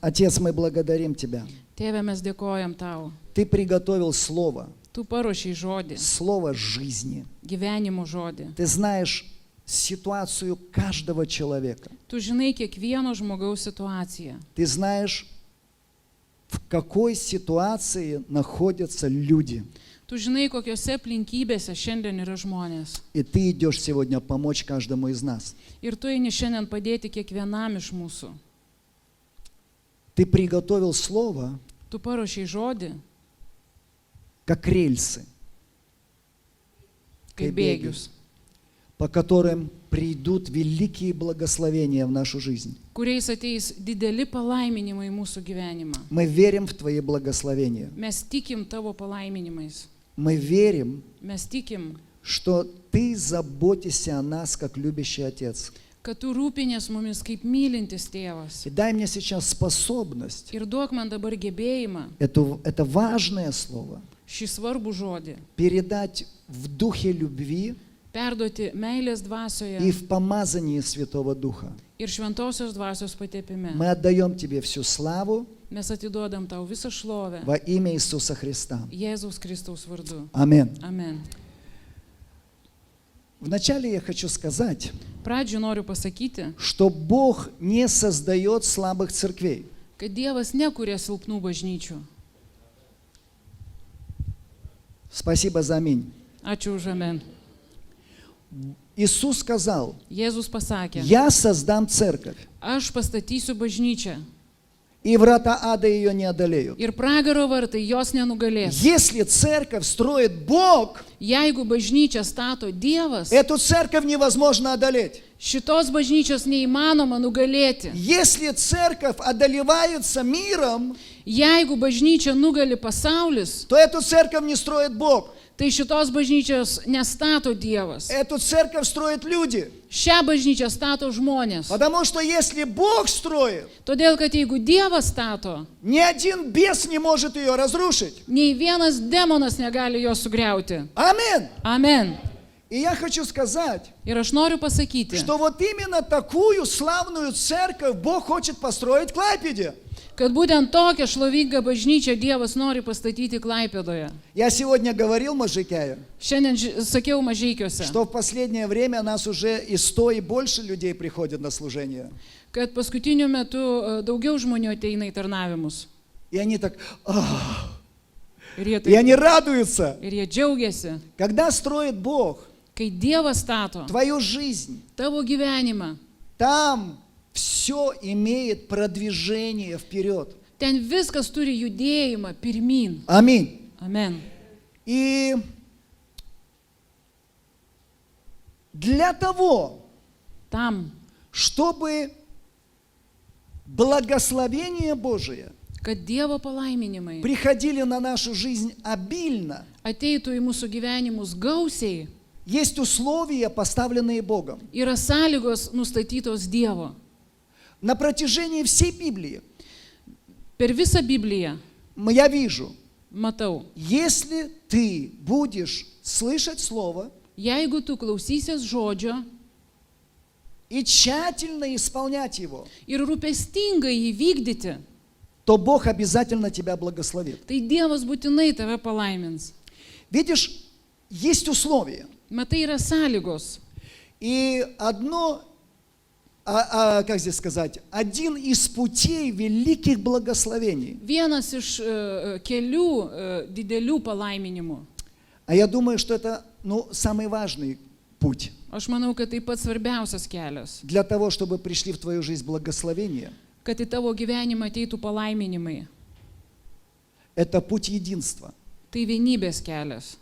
Отец, мы благодарим Тебя. Tėve, mes dėkojam tau. Ты приготовил Слово, Tu paruošiai žodį, Слово жизни. gyvenimo žodį. Ты знаешь ситуацию каждого человека. Tu žinai kiekvieno žmogaus situaciją. Ты знаешь, в какой ситуации находятся люди. Tu žinai, kokiose aplinkybėse šiandien yra žmonės. И Ты идешь сегодня помочь каждому из нас. Ir tu eini šiandien padėti kiekvienam iš mūsų. Ты приготовил Слово, Tu paruošiai žodį, как рельсы, kaip bėgius, по которым придут великие благословения в нашу жизнь. kuriais ateis dideli palaiminimai į mūsų gyvenimą. Мы верим в Твои благословения. Mes tikim tavo palaiminimais. Мы верим, Mes tikim, что Ты заботишься о нас, как любящий Отец. kad tu rūpinės mumis kaip mylintis tėvas. И дай мне сейчас способность, Ir duok man dabar gebėjimą это важное слово, šį svarbų žodį передать в духе любви perduoti meilės dvasioje и в помазании Святого Духа. ir šventosios dvasios patepime. Мы отдаем Тебе всю славу Mes atiduodam tau visą šlovę во имя Иисуса Христа. Jėzaus Kristaus vardu. Аминь. Amen. Вначале я хочу сказать, Pradžiu noriu pasakyti, что Бог не создает слабых церквей. kad Dievas nekuria silpnų bažnyčių. Спасибо за аминь. Ačiū už amen. Иисус сказал, Jėzus pasakė, я создам церковь, aš pastatysiu bažnyčią и врата ада ее не одолеют. ir pragaro vartai jos nenugalės. Если церковь строит Бог, Jeigu bažnyčia stato Dievas, эту церковь невозможно одолеть. šitos bažnyčios neįmanoma nugalėti. Если церковь одолевается миром, Jeigu bažnyčia nugali pasaulis, то эту церковь не строит Бог. tai šitos bažnyčios nestato Dievas. Эту церковь строят люди. Šią bažnyčią stato žmonės. Потому что если Бог строит, Todėl, kad jeigu Dievas stato, ни один бес не может ее разрушить. nei vienas demonas negali jos sugriauti. Аминь. Amen. И я хочу сказать, Ir aš noriu pasakyti, что вот именно такую славную церковь Бог хочет построить в Клайпеде. kad būtent tokią šlovingą bažnyčią Dievas nori pastatyti Klaipėdoje. Я сегодня говорил Можикяю, Šiandien sakiau Mažeikiuose, что в последнее время нас уже и 100 и больше людей приходят на служение. kad paskutiniu metu daugiau žmonių ateina į tarnavimus. И они так, Ir jie, и они радуются. ir jie džiaugiasi, Когда строит Бог kai Dievas stato твою жизнь, tavo gyvenimą. там все имеет продвижение вперед. Ten viskas turi judėjimą pirmin. Аминь. Amen. И для того, Tam, чтобы благословение Божие kad Dievo palaiminimai приходили на нашу жизнь обильно, ateitų į mūsų gyvenimus gausiai, есть условия, поставленные Богом. yra sąlygos nustatytos Dievo. На протяжении всей Библии Per visą Bibliją я вижу, matau, если ты будешь слышать Слово jeigu tu klausysies žodžio и тщательно исполнять его, ir rūpestingai jį vykdyti, то Бог обязательно тебя благословит. tai Dievas būtinai tave palaimins. Видишь, есть условия. Matai, yra sąlygos. И как здесь сказать, один из путей великих благословений. Vienas iš kelių didelių palaiminimų. А я думаю, что это, самый важный путь. Aš manau, kad tai pats svarbiausias kelias. Для того, чтобы пришли в твою жизнь благословения, Kad į tavo gyvenimą ateitų palaiminimai. это путь единства. Tai vienybės kelias.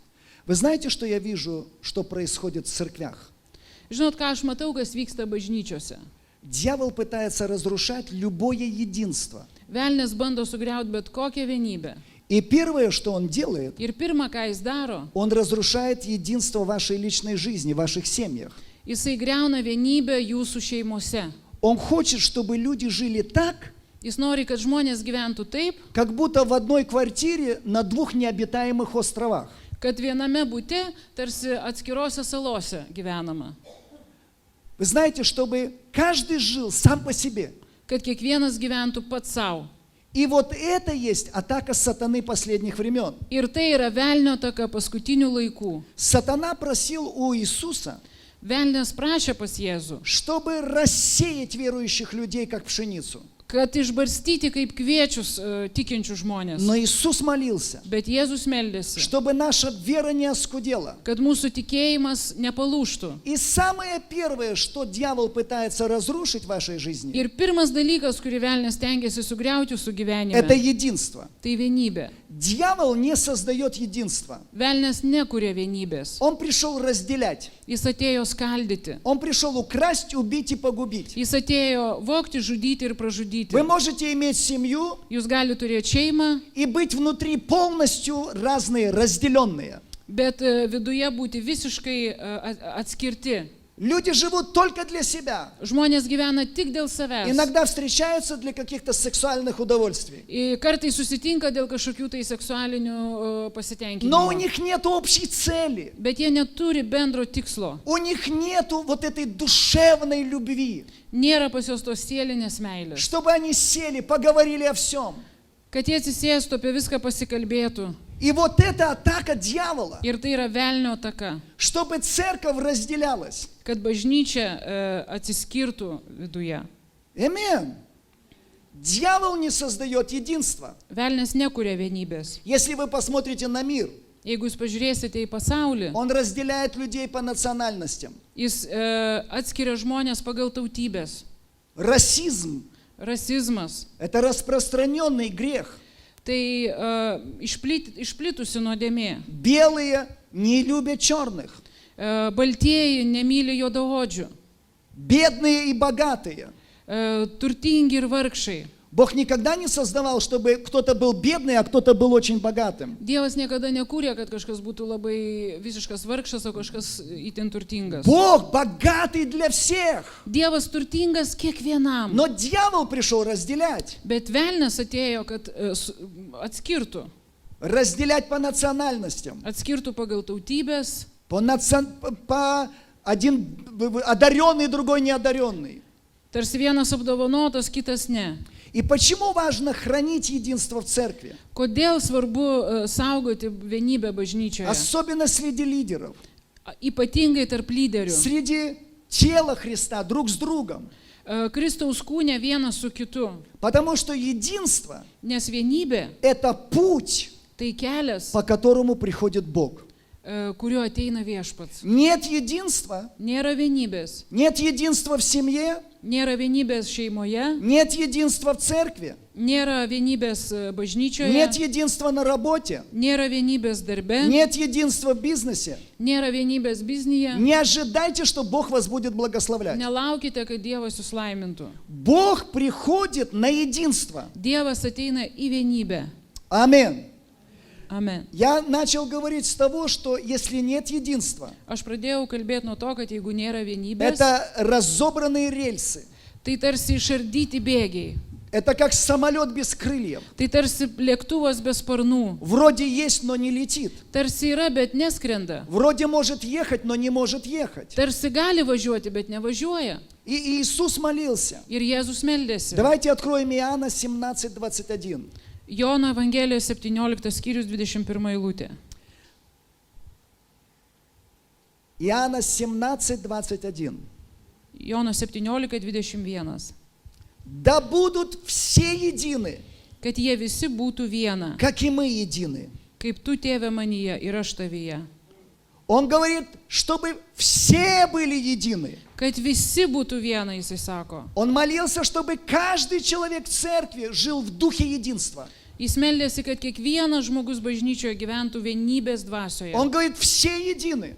Вы знаете, что я вижу, что происходит в церквях? Žinot, ką aš matau, kas vyksta bažnyčiose? Дьявол пытается разрушать любое единство. Velnis bando sugriauti bet kokią vienybę. И первое, что он делает, Ir pirma, ką jis daro, он разрушает единство вашей личной жизни, в ваших семьях. jisai griauna vienybę jūsų šeimose. Он хочет, чтобы люди жили так, Jis nori, kad žmonės gyventų taip, как будто в одной квартире на 2 необитаемых островах. kad viename bute tarsi atskirose salose gyvenama. Вы знаете, чтобы каждый жил сам по себе. kad kiekvienas gyventų pats savo. И вот это есть атака сатаны последних времен. Ir tai yra velnio taka paskutinių laikų. Сатана просил у Иисуса, Velnės prašė pas Jėzų, чтобы рассеять верующих людей, как пшеницу. kad išbarstyti kaip kviečius tikinčių žmonės. Но Иисус молился, Bet Jėzus meldėsi, чтобы наша вера не оскудела. kad mūsų tikėjimas nepalūžtų. И самое первое, что дьявол пытается разрушить в вашей жизни, Ir pirmas dalykas, kurį velnės tengiasi sugriauti jūsų gyvenime, это единство. tai vienybė. Дьявол не создает единство. Velnės nekuria vienybės. Он пришел разделять. Jis atėjo skaldyti. Он пришел украсть, убить и погубить. Jis atėjo vogti, žudyti ir pražudyti. Вы можете иметь семью Jūs galite turėti šeimą, и быть внутри полностью разные, разделенные. bet viduje būti visiškai atskirti. Люди живут только для себя. Žmonės gyvena tik dėl savęs. Иногда встречаются для каких-то сексуальных удовольствий. Ir kartais susitinka dėl kažkokių tai seksualinių Но у pasitenkinimų. них нет общей цели. Bet jie neturi bendro tikslo. У них нету вот этой душевной любви, Nėra pas juos tos sielinės meilės. чтобы они сели, поговорили о всем. Kad jie atsisėstų, apie viską pasikalbėtų. И вот эта атака дьявола, Ir tai yra velnio taka. чтобы церковь разделялась. Kad bažnyčia atsiskirtų viduje. Аминь. Дьявол не создает единства. Velnės nekuria vienybės. Если вы посмотрите на мир, Jeigu jūs pažiūrėsite į pasaulį, он разделяет людей по национальностям. jis atskiria žmonės pagal tautybės. Расизм Rasizmas. – это распространенный грех. Tai išplitusi nuodėmė. Белые не любят черных. Baltieji nemyli juodaodžių. Бедные и богатые. Turtingi ir vargšai. Бог никогда не создавал, чтобы кто-то был бедный, а кто-то был очень богатым. Dievas niekada nekūrė, kad kažkas būtų labai visiškas vargšas, o kažkas itin turtingas. Бог богатый для всех. Dievas turtingas kiekvienam. Но дьявол пришел разделять. Bet velnės atėjo, kad atskirtų. Разделять по национальностям. Atskirtų pagal tautybės. По один одаренный, другой неодаренный. Tarsi vienas apdovanotas, kitas ne. И почему важно хранить единство в церкви? Kodėl svarbu saugoti vienybę bažnyčioje? Особенно среди лидеров. Ypatingai tarp lyderių. Среди тела Христа, друг с другом. Kristaus kūne vienas su kitu. Потому что единство Nes vienybė – это путь, tai kelias, по которому приходит Бог. kuriuo ateina viešpats. Нет единства, Nėra vienybės. нет единства в семье, Nėra vienybės šeimoje, нет единства в церкви, nėra vienybės bažnyčioje, нет единства на работе, nėra vienybės darbe, нет единства в бизнесе. nėra vienybės biznyje. Не ожидайте, что Бог вас будет благословлять. Nelaukite, kad Dievas jūs laimintų. Бог приходит на единство. Dievas ateina į vienybę. Аминь. Amen. Я начал говорить с того, что если нет единства, Aš pradėjau kalbėti nuo to, kad jeigu nėra vienybės, это разобранные рельсы. tai tarsi išardyti bėgiai. Это как самолет без крыльев. Tai tarsi lėktuvas be sparnų. Вроде есть, но не летит. Tarsi yra, bet neskrenda. Вроде может ехать, но не может ехать. Tarsi gali važiuoti, bet nevažiuoja. И Иисус молился. Ir Jėzus meldėsi. Давайте откроем Иоанна 17:21. Jono Evangelijos 17 skyrius 21 eilutė. Иоанна 17:21. Jono 17:21. Да будут все едины, Kad jie visi būtų viena, как и мы едины. kaip tu, tėve, manyje ir aš tavyje. Он говорит, чтобы все были едины. Kad visi būtų viena, jisai sako. Он молился, чтобы каждый человек в церкви жил в духе единства. Jis meldėsi, kad kiekvienas žmogus bažnyčioje gyventų vienybės dvasioje. Он говорит, все едины.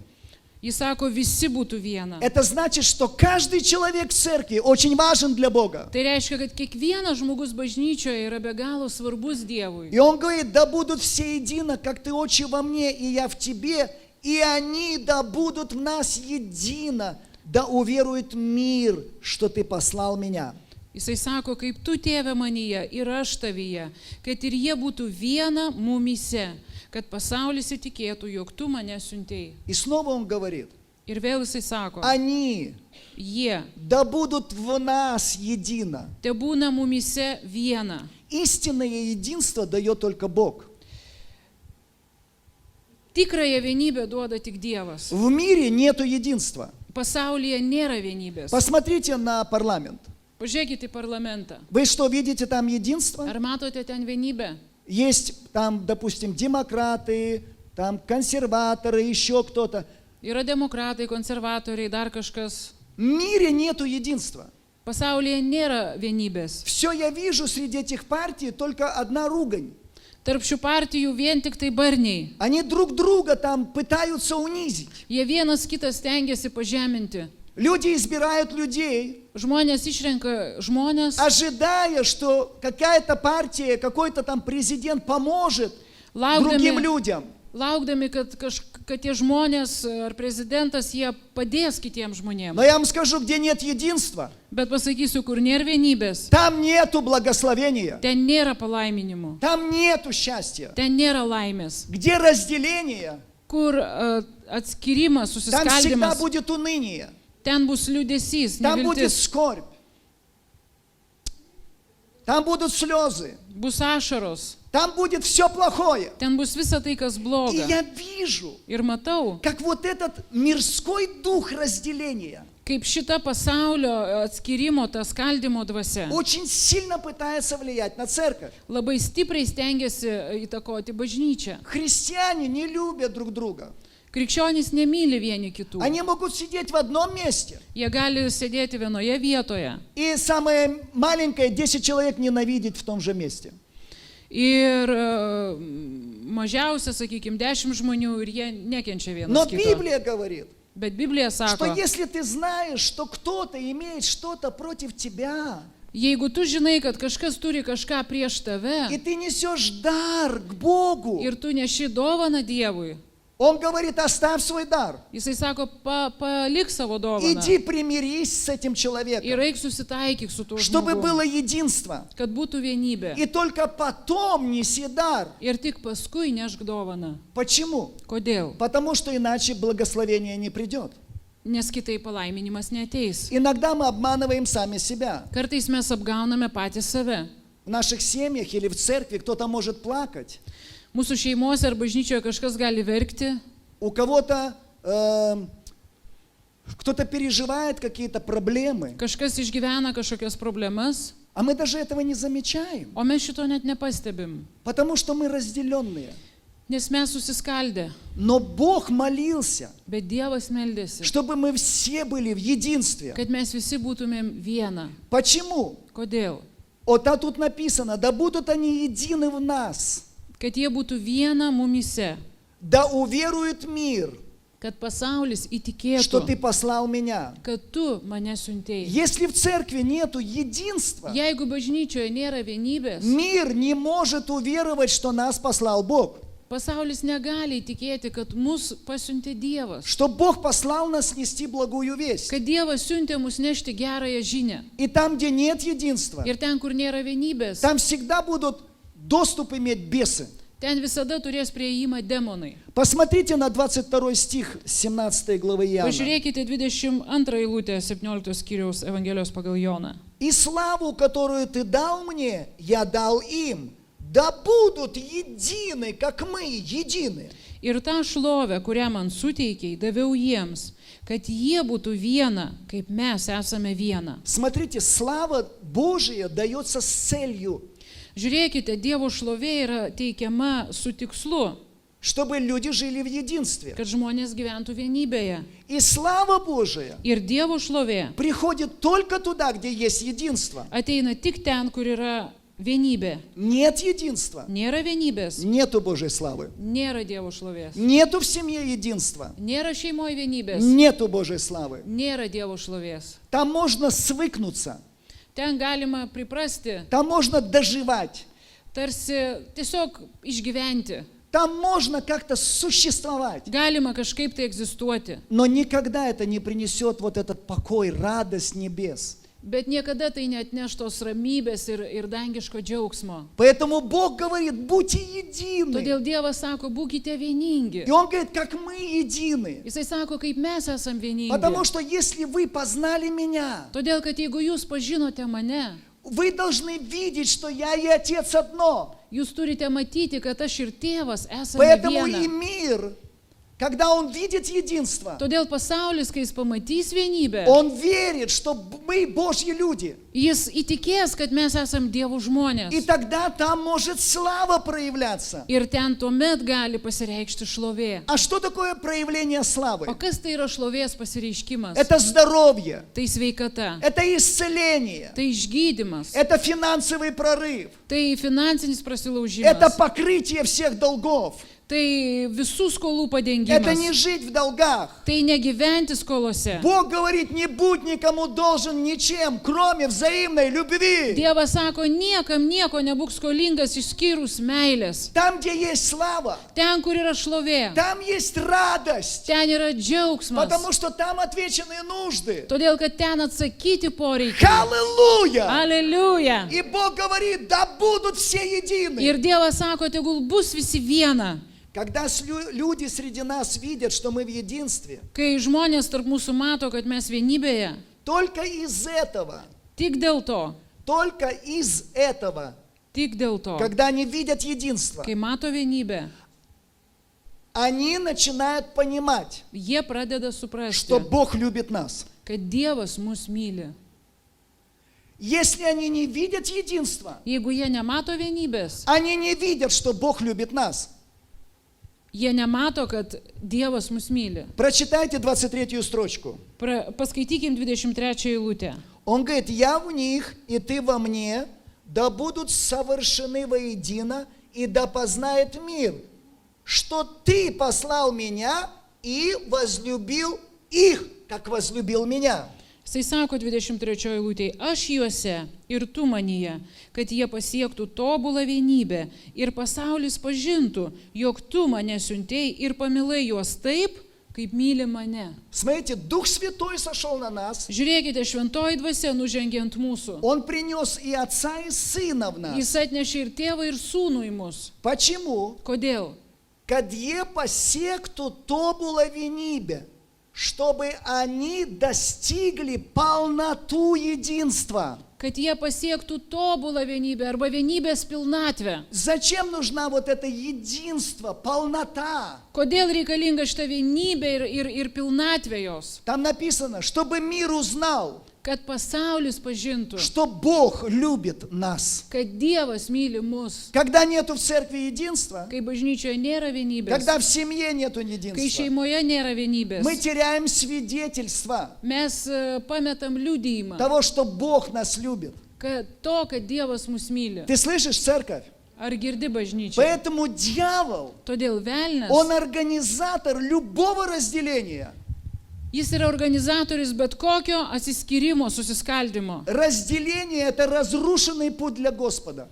Jis sako, visi būtų viena. Это значит, что каждый человек в церкви очень важен для Бога. Tai reiškia, kad kiekvienas žmogus bažnyčioje yra be galo svarbus Dievui. И он говорит, да будут все едины, как ты, Отче, во мне, и я в тебе, и они да будут в нас едино, да уверует мир, что ты послал меня. Jisai sako, kaip tu, tėve, manyje ir aš tavyje, kad ir jie būtų viena mumyse, kad pasaulis įtikėtų, jog tu mane siuntei. И снова он говорит, Ir vėl jisai sako, они jie да будут в нас едино. te būna mumise viena. Истинное единство дает только Бог. Tikrąją vienybę duoda tik Dievas. В мире нету единства. Pasaulyje nėra vienybės. Посмотрите на парламент. Pažiūrėkite į parlamentą. Вы что, видите там единство? Ar matote ten vienybę? Есть там, допустим, демократы, там консерваторы, еще кто-то. Yra demokratai, konservatoriai, dar kažkas. В мире нету единства. Pasaulyje nėra vienybės. Все я вижу среди этих партий только одна ругань. Tarp šių partijų vien tik tai barniai. Они друг друга там пытаются унизить. Jie vienas kitą stengiasi pažeminti. Люди избирают людей, Žmonės išrenka žmonės, ожидая, что какая-то партия, какой-то там президент поможет другим людям. laukdami, kad tie žmonės ar prezidentas, jie padės kitiems žmonėms. Но я вам скажу, где нет единства, Bet pasakysiu, kur nėra vienybės, там нету благословения, ten nėra palaiminimų, там нету счастья. ten nėra laimės. Где разделение, Kur atskirimas, там всегда susiskaldimas, будет уныние, ten bus liūdesys, там будет neviltis, скорбь, там будут слезы, bus ašaros, там будет все плохое. ten bus visa tai, kas И bloga. я вижу, Ir matau, как вот этот мирской дух разделения kaip šita pasaulio atskirimo, ta skaldimo dvasia очень сильно пытается влиять на церковь. labai stipriai stengiasi įtakoti bažnyčią. Христиане не любят друг друга. Krikščionys nemyli vieni kitų. Они могут сидеть в одном месте. Jie gali sėdėti vienoje vietoje. И самое маленькое 10 человек ненавидеть в том же месте. Ir mažiausia, sakykime, 10 žmonių ir jie nekenčia Но vienas kito. Библия говорит, Bet Biblija что sako, если ты знаешь, что кто-то имеет что-то против тебя, jeigu tu žinai, kad kažkas turi kažką prieš и tave ты несешь дар к Богу, ir tu neši dovaną Dievui, Он говорит, оставь свой дар. jisai sako, palik savo dovaną Иди примирись с этим ir человеком, eik susitaikyk su tuo чтобы žmogumi, было единство. kad būtų vienybė. И только потом неси дар. Ir tik paskui nešk dovaną. Почему? Kodėl? Потому что иначе благословение не придет. Nes kitaip palaiminimas neteis. Иногда мы обманываем сами себя. Kartais mes apgauname patys save. В наших семьях или в церкви кто-то может плакать. Mūsų šeimose ar bažnyčioje kažkas gali verkti, У кого-то кто-то переживает какие-то проблемы, kažkas išgyvena kažkokias problemas, а мы даже этого не замечаем, o mes šito net nepastebim, потому что мы разделенные. nes mes susiskaldę. Но Бог молился, Bet Dievas meldėsi, чтобы мы все были в единстве. kad mes visi būtumėm viena. Почему? Kodėl? Вот тут написано, да будут они едины в нас, Kad jie būtų viena mumise, да уверует мир, kad pasaulis что įtikėtų, ты послал меня. kad tu mane siuntėjai. Если в церкви нету единства, Jeigu bažnyčioje nėra vienybės, мир не может уверовать, что нас послал Бог. pasaulis negali įtikėti, kad mus pasiuntė Dievas. Что Бог послал нас нести благую весть. Kad Dievas siuntė mus nešti gerąją žinią. И там, где нет единства, Ir ten, kur nėra vienybės, там всегда будут доступ иметь бесы. ten visada turės prieimą demonai. Посмотрите на 22 стих 17 главы Иоанна. Pažiūrėkite 22 eilutę 17 skyriaus Evangelijos pagal Joną. «И славу, которую ты дал мне, я дал им, да будут едины, как мы едины». Ir tą šlovę, kurią man suteikiai, daviau jiems, kad jie būtų viena, kaip mes esame viena. Смотрите, слава Божия дается с целью, Žiūrėkite, Dievo šlovė yra teikiama su tikslu, чтобы люди жили в единстве. kad žmonės gyventų vienybėje. И слава Божия Ir Dievo šlovė приходит только туда, где есть единство. ateina tik ten, kur yra vienybė. Нет единства, Nėra vienybės, нету Божьей славы. nėra Dievo šlovės. Нету в семье единства, Nėra šeimoje vienybės, нету Божьей славы. nėra Dievo šlovės. Там можно свыкнуться, Ten galima priprasti, там можно доживать, tarsi tiesiog išgyventi. там можно как-то существовать. Galima kažkaip tai egzistuoti. Но никогда это не принесет вот этот покой, радость небес. Bet niekada tai neatneš tos ramybės ir dangiško džiaugsmo. Поэтому Бог говорит, будьте едины. Todėl Dievas sako, būkite vieningi. И Он говорит, как мы едины. Jisai sako, kaip mes esam vieningi. Потому что если вы познали меня, Todėl, kad jeigu jūs pažinote mane, вы должны видеть, что я и Отец одно. jūs turite matyti, kad aš ir tėvas esame Поэтому и viena. мир, когда он видит единство, Todėl pasaulis, kai jis pamatys vienybę, он верит, что мы Божьи люди. jis įtikės, kad mes esam Dievo И žmonės. тогда там может слава проявляться. Ir ten tuomet gali pasireikšti šlovė. А что такое проявление славы? O kas tai yra šlovės pasireiškimas? Это здоровье, Tai sveikata, это исцеление, tai išgydymas, это финансовый прорыв, tai finansinis это prasilaužimas, покрытие всех долгов. tai visų skolų Это не padengimas, жить в долгах. tai negyventi skolose. Бог говорит, не будь никому должен ничем, кроме взаимной любви. Dievas sako, niekam nieko nebūk skolingas išskyrus meilės. Там, где есть слава, Ten, kur yra šlovė, там есть радость, ten yra džiaugsmas. потому что там отвеченные нужды. Todėl, kad ten atsakyti poreikiai. Аллилуйя! Aleliuja. И Бог говорит, да будут все едины. Ir Dievas sako, tegul bus visi viena. Когда люди среди нас видят, что мы в единстве, Kai žmonės tarp mūsų mato, kad mes vienybėje, только из этого, tik dėl to, tik dėl to, когда они видят единство, kai mato vienybę, они начинают понимать, jie pradeda что suprasti, Бог любит нас. kad Dievas mus myli. Если они не видят единства, Jeigu jie nemato vienybės, они не видят, что Бог любит нас. jie nemato, kad Dievas mus myli. Прочитайте 23 строчку. Paskaitykim 23 eilutę. Он говорит, я в них, и ты во мне, да будут совершены воедино, и да познает мир, что ты послал меня и возлюбил их, как возлюбил меня. Jisai sako 23 eilutėje, aš juose ir tu manyje, kad jie pasiektų tobulą vienybę ir pasaulis pažintų, jog tu mane siuntėjai ir pamilai juos taip, kaip myli mane. Смотрите, Дух Святой сошел на нас, Žiūrėkite, šventoji dvasia nužengė ant mūsų. Он принес и Отца, и Сына в нас. Jis atnešė ir tėvą, ir sūnų į mus. Почему? Kodėl? Kad jie pasiektų tobulą vienybę, чтобы они достигли полноту единства. Kad jie pasiektų tobulą vienybę arba vienybės pilnatvę. Зачем нужна вот это единство, полнота? Kodėl reikalinga šita vienybė ir pilnatvė jos? Там написано, чтобы мир узнал, Kad pasaulis pažintų, что Бог любит нас. kad Dievas myli mus. Когда нету в церкви единства, Kai bažnyčioje nėra vienybės, когда в семье нету kai единства, šeimoje nėra vienybės, мы теряем свидетельство mes pametam liudijimą, того, что Бог нас любит. kad Dievas mus myli. Ты слышишь, церковь? Ar girdi bažnyčia? Поэтому дьявол, Todėl velnias, он организатор любого разделения. jis yra organizatorius bet kokio atsiskyrimo, susiskaldimo. Разделение – это разрушенный путь для Господа.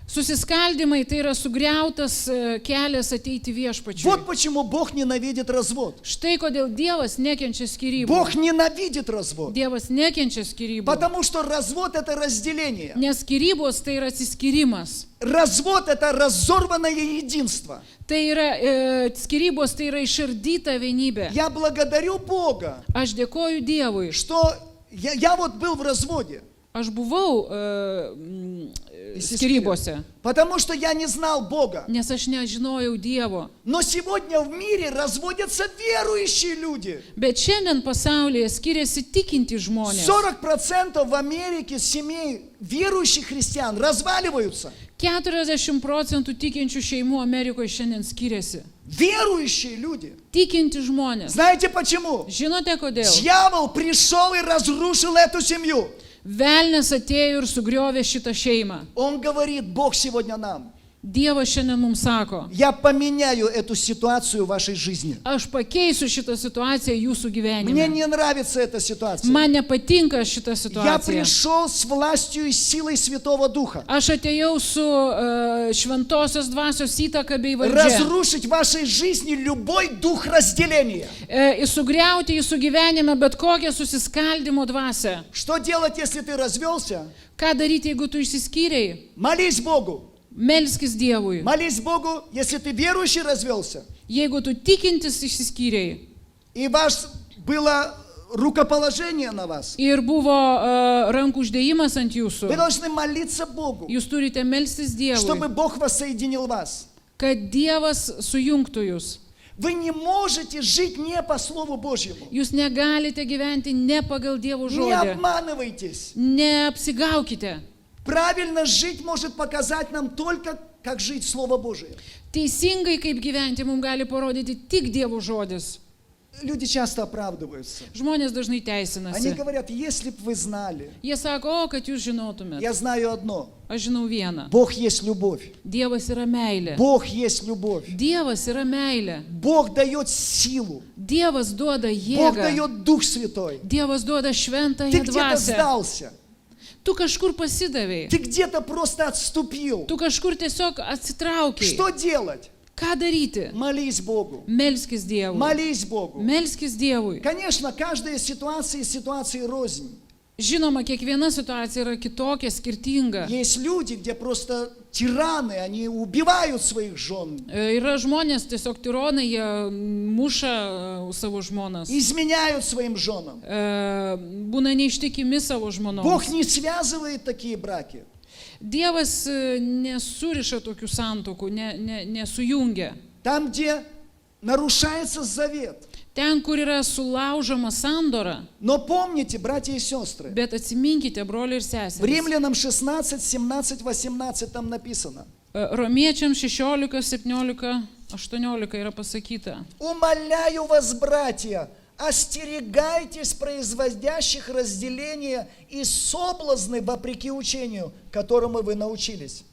Susiskaldimai tai yra sugriautas kelias ateiti viešpačiui. Вот почему Бог ненавидит развод. Štai kodėl Dievas nekenčia skyrybų. Бог ненавидит развод. Dievas nekenčia skyrybų. Потому что развод – это разделение. Nes skyrybos tai yra atsiskyrimas. Развод – это разорванное единство. Tai yra skyrybos, tai yra išardyta vienybė. Я благодарю Бога, Aš dėkoju Dievui. что я вот был в разводе. Aš buvau skyrybose, Потому что я не знал Бога. nes aš nežinojau Dievo. Но сегодня в мире разводятся верующие люди. Bet šiandien pasaulyje skiriasi tikinti žmonės. 40% в Америке семей верующих христиан разваливаются. 40% tikinčių šeimų Amerikoje šiandien skiriasi. Верующие люди. Tikinti žmonės. Знаете почему? Žinote kodėl? Дьявол пришел и разрушил эту семью. Velnias atėjo ir sugriovė šitą šeimą. Он говорит, Бог сегодня нам. Dievas šiandien mums sako, я поменяю эту ситуацию в вашей жизни. aš pakeisiu šitą situaciją jūsų Мне gyvenime. не нравится эта ситуация. Man nepatinka šita Я situacija. пришел с властью и силой Святого Духа. Aš atėjau su šventosios dvasios įtaka bei valdžia. Разрушить в вашей жизни любой дух разделения. Sugriauti jūsų gyvenime bet kokią susiskaldimo dvasę. Что делать, если ты развелся? Ką daryti, jeigu tu išsiskyrei? Молись Богу. Melskis Dievui. Молись Богу, если ты верующий развелся. Jeigu tu tikintis išsiskyrei И ваш было рукоположение на вас. ir buvo rankų uždėjimas ant jūsų, Вы должны молиться Богу, jūs turite melstis чтобы Dievui, Бог воссоединил вас. kad Dievas sujungtų jūs. Вы не можете жить не по Слову Божьему. Jūs negalite gyventi ne pagal Dievo Не žodį. обманывайтесь. Neapsigaukite. Правильно жить может показать нам только, как жить Слово Божие. Teisingai kaip gyventi mums gali parodyti tik Dievo žodis. Люди часто оправдываются. Žmonės dažnai Они teisinasi. говорят, если бы вы знали. Jie sako, o, kad jūs žinotumėt. Я знаю одно. Aš žinau vieną. Бог есть любовь. Dievas yra meilė. Бог есть любовь. Dievas yra meilė. Бог дает силу. Dievas duoda Бог jėgą. дает Дух Святой. Dievas duoda Ты šventąją где-то dvasią. сдался. Tu kažkur pasidavėjai. Ты где-то просто отступил. Tu kažkur tiesiog atsitraukiai. Что делать? Ką daryti? Молись Богу. Melskis Dievui. Молись Богу. Melskis Dievui. Конечно, каждая ситуация рознь. Žinoma, kiekviena situacija yra kitokia, skirtinga. Есть люди, где просто тираны, они убивают своих жен, Yra žmonės, tiesiog tironai, jie muša savo žmonas. изменяют своим женам. Būna neištikimi savo žmonoms. Бог не связывает такие браки. Dievas nesuriša tokių santokų, nesujungia. Там, где нарушается завет. Ten, kur yra sulaužoma sandora. Но помните, братья и сестры, Bet atsiminkite, broliai ir в seserys. Римлянам 16, 17, 18 там написано. Romiečiams 16, 17, 18 yra pasakyta. Умоляю вас, братья, остерегайтесь производящих разделения и соблазны вопреки учению, которому вы научились.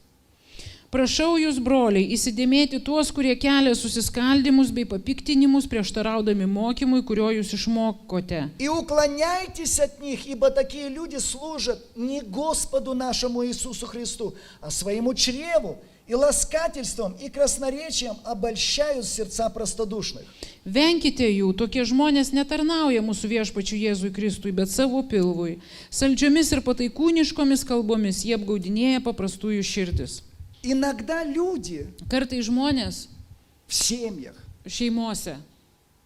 Prašau jūs, broliai, įsidėmėti tuos, kurie kelia susiskaldimus bei papiktinimus prieštaraudami mokymui, kurio jūs išmokote. И уклоняйтесь от них, ибо такие люди служат не Господу нашему Иисусу Христу, а своему чреву, и ласкательством, и красноречием обольщают сердца простодушных. Venkite jų, tokie žmonės netarnauja mūsų viešpačiu Jėzui Kristui, bet savo pilvui. Saldžiomis ir pataikūniškomis kalbomis jie apgaudinėja paprastųjų širdis. Иногда люди Kartai žmonės в семьях, šeimose,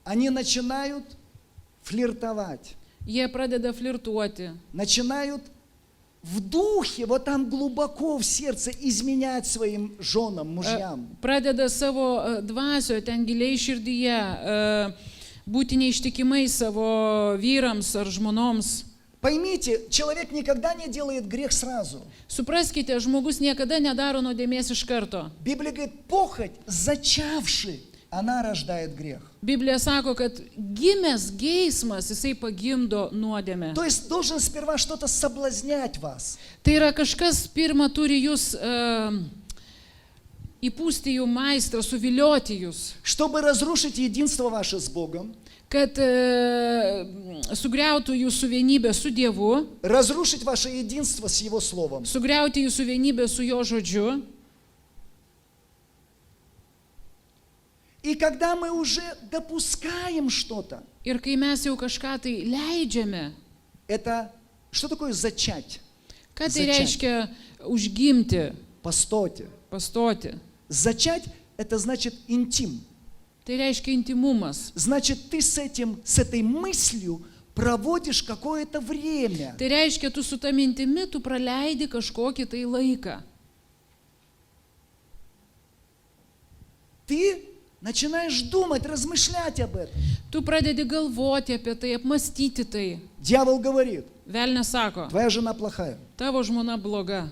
они начинают флиртовать, jie pradeda flirtuoti. начинают в духе, вот там глубоко в сердце изменять своим женам, мужьям. Pradeda savo dvasioje, ten giliai širdyje būti neištikimai savo vyrams ar žmonoms. Поймите, человек никогда не делает грех сразу. Supraskite, žmogus niekada nedaro nuodėmės iš karto. Библия говорит, похоть, зачавши, она рождает грех. Biblija sako, kad gimęs geismas, jisai pagimdo nuodėmę. То есть должен сперва что-то соблазнять вас. Tai yra kažkas pirmą turi jūs įpūsti jų maistrą, suvilioti jūs, Чтобы разрушить единство ваше с Богом, kad sugriautų jūsų vienybę su Dievu, разрушить ваше единство с Его Словом. sugriauti jūsų vienybę su Jo žodžiu. И когда мы уже допускаем что-то, Ir kai mes jau kažką tai leidžiame, это что такое зачать? ką tai Začať. reiškia užgimti, Постойте. pastoti. Зачать – это значит интим. Tai reiškia intimumas. Значит, ты с этой мыслью проводишь какое-то время. Tai reiškia, tu su ta mintimi, tu praleidi kažkokį tai laiką. Ты начинаешь думать, размышлять об этом. Tu pradedi galvoti apie tai, apmastyti tai. Дьявол говорит, Velnias sako, твоя жена плохая. tavo žmona bloga.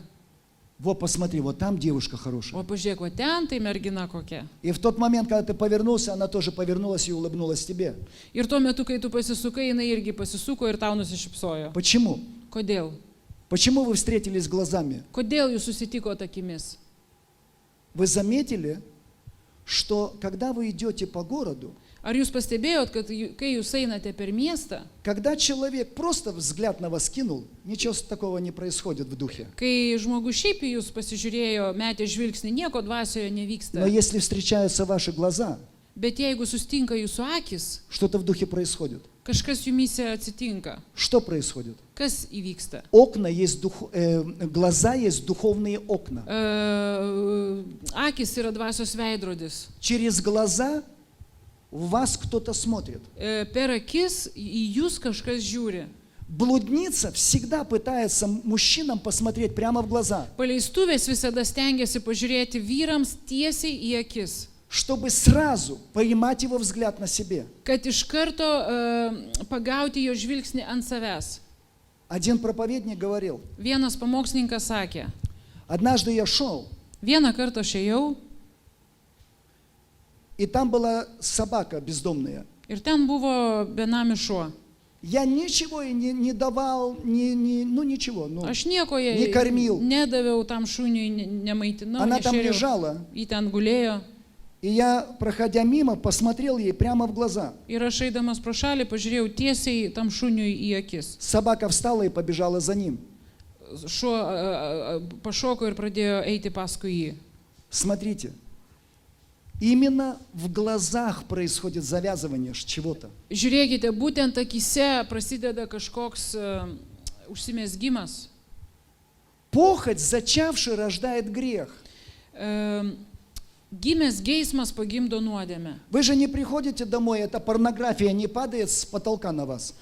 Вот посмотри, вот там девушка хорошая. O pažiūrėk, o ten tai mergina kokia. И в тот момент, когда ты повернулся, она тоже повернулась и улыбнулась тебе. Ir tuo metu, kai tu pasisukai, jinai irgi pasisuko ir tau nusišypsojo. Почему? Kodėl? Почему вы встретились глазами? Kodėl jūs susitikote akimis? Вы заметили, что когда вы идете по городу, Ar jūs pastebėjot, kad kai jūs einate per miestą, когда человек просто взгляд на вас кинул, ничего такого не происходит в духе. kai žmogus šiaip į jūs pasižiūrėjo, metė žvilgsnį, nieko dvasioje Но nevyksta. если встречаются ваши глаза, Bet jeigu sustinka jūsų akis, что-то в духе происходит. kažkas jumyse atsitinka. Что происходит? Kas įvyksta? Окна есть глаза есть духовные окна. Akis yra dvasios veidrodis. Через глаза в вас кто-то смотрит. Per akis į jūs kažkas žiūri. Блудница всегда пытается мужчинам посмотреть прямо в глаза, Paleistuvės visada stengiasi pažiūrėti vyrams tiesiai į akis, чтобы сразу поймать его взгляд на себе. kad iš karto pagauti jo žvilgsnį ant savęs. Один проповедник говорил, Vienas pamokslininkas sakė, однажды я шел, vieną kartą aš ėjau и там была собака бездомная. ir ten buvo benamis šuo. Я ничего ей не давал, ничего. Aš nieko Не кормил. nedaviau tam šuniui, nemaitinau, Она там nešėriau. лежала, Ji ten gulėjo и я, проходя мимо, посмотрел ей прямо в глаза. ir aš eidamas pro šalį pažiūrėjau tiesiai tam šuniui į akis. Собака встала и побежала за ним. Šuo pašoko ir pradėjo eiti paskui jį. Смотрите, именно в глазах происходит завязывание чего-то. Žiūrėkite, būtent akise prasideda kažkoks užsimesgymas. Похоть, зачавший, рождает грех. Gimęs geismas pagimdo nuodėmę. Вы же не приходите домой, эта порнография не падает с потолка на вас.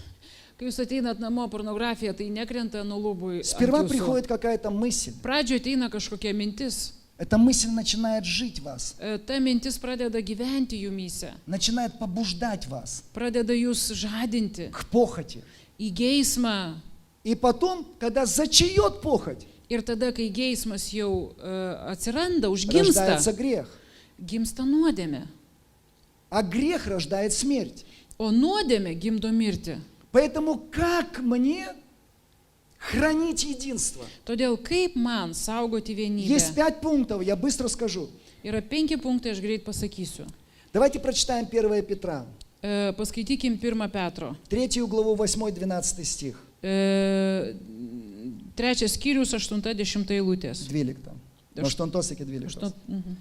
Kai jūs ateinat namo, pornografija tai nekrenta nuo lubų. Сперва приходит какая-то мысль. Pradžioje ateina kažkokia mintis. Эта мысль начинает жить в вас, Ta mintis pradeda gyventi jumyse, начинает побуждать вас pradeda jūs žadinti к похоти. į geismą. И потом, когда зачает похоть, Ir tada, kai geismas jau atsiranda, užgimsta, рождается грех. gimsta nuodėmė. А грех рождает смерть. O nuodėmė gimdo mirtį. Поэтому как мне хранить единство? Todėl kaip man saugoti vienybę? Есть 5 пунктов, я быстро скажу. Yra 5 punktai, aš greit pasakysiu. Давайте прочитаем 1 Петра, Paskaitykim 1 Petro. 3 главу, 8-12 стих. 3 skyrius, 80 eilutės. Двилик там. Может, он тосики двилик. Mhm.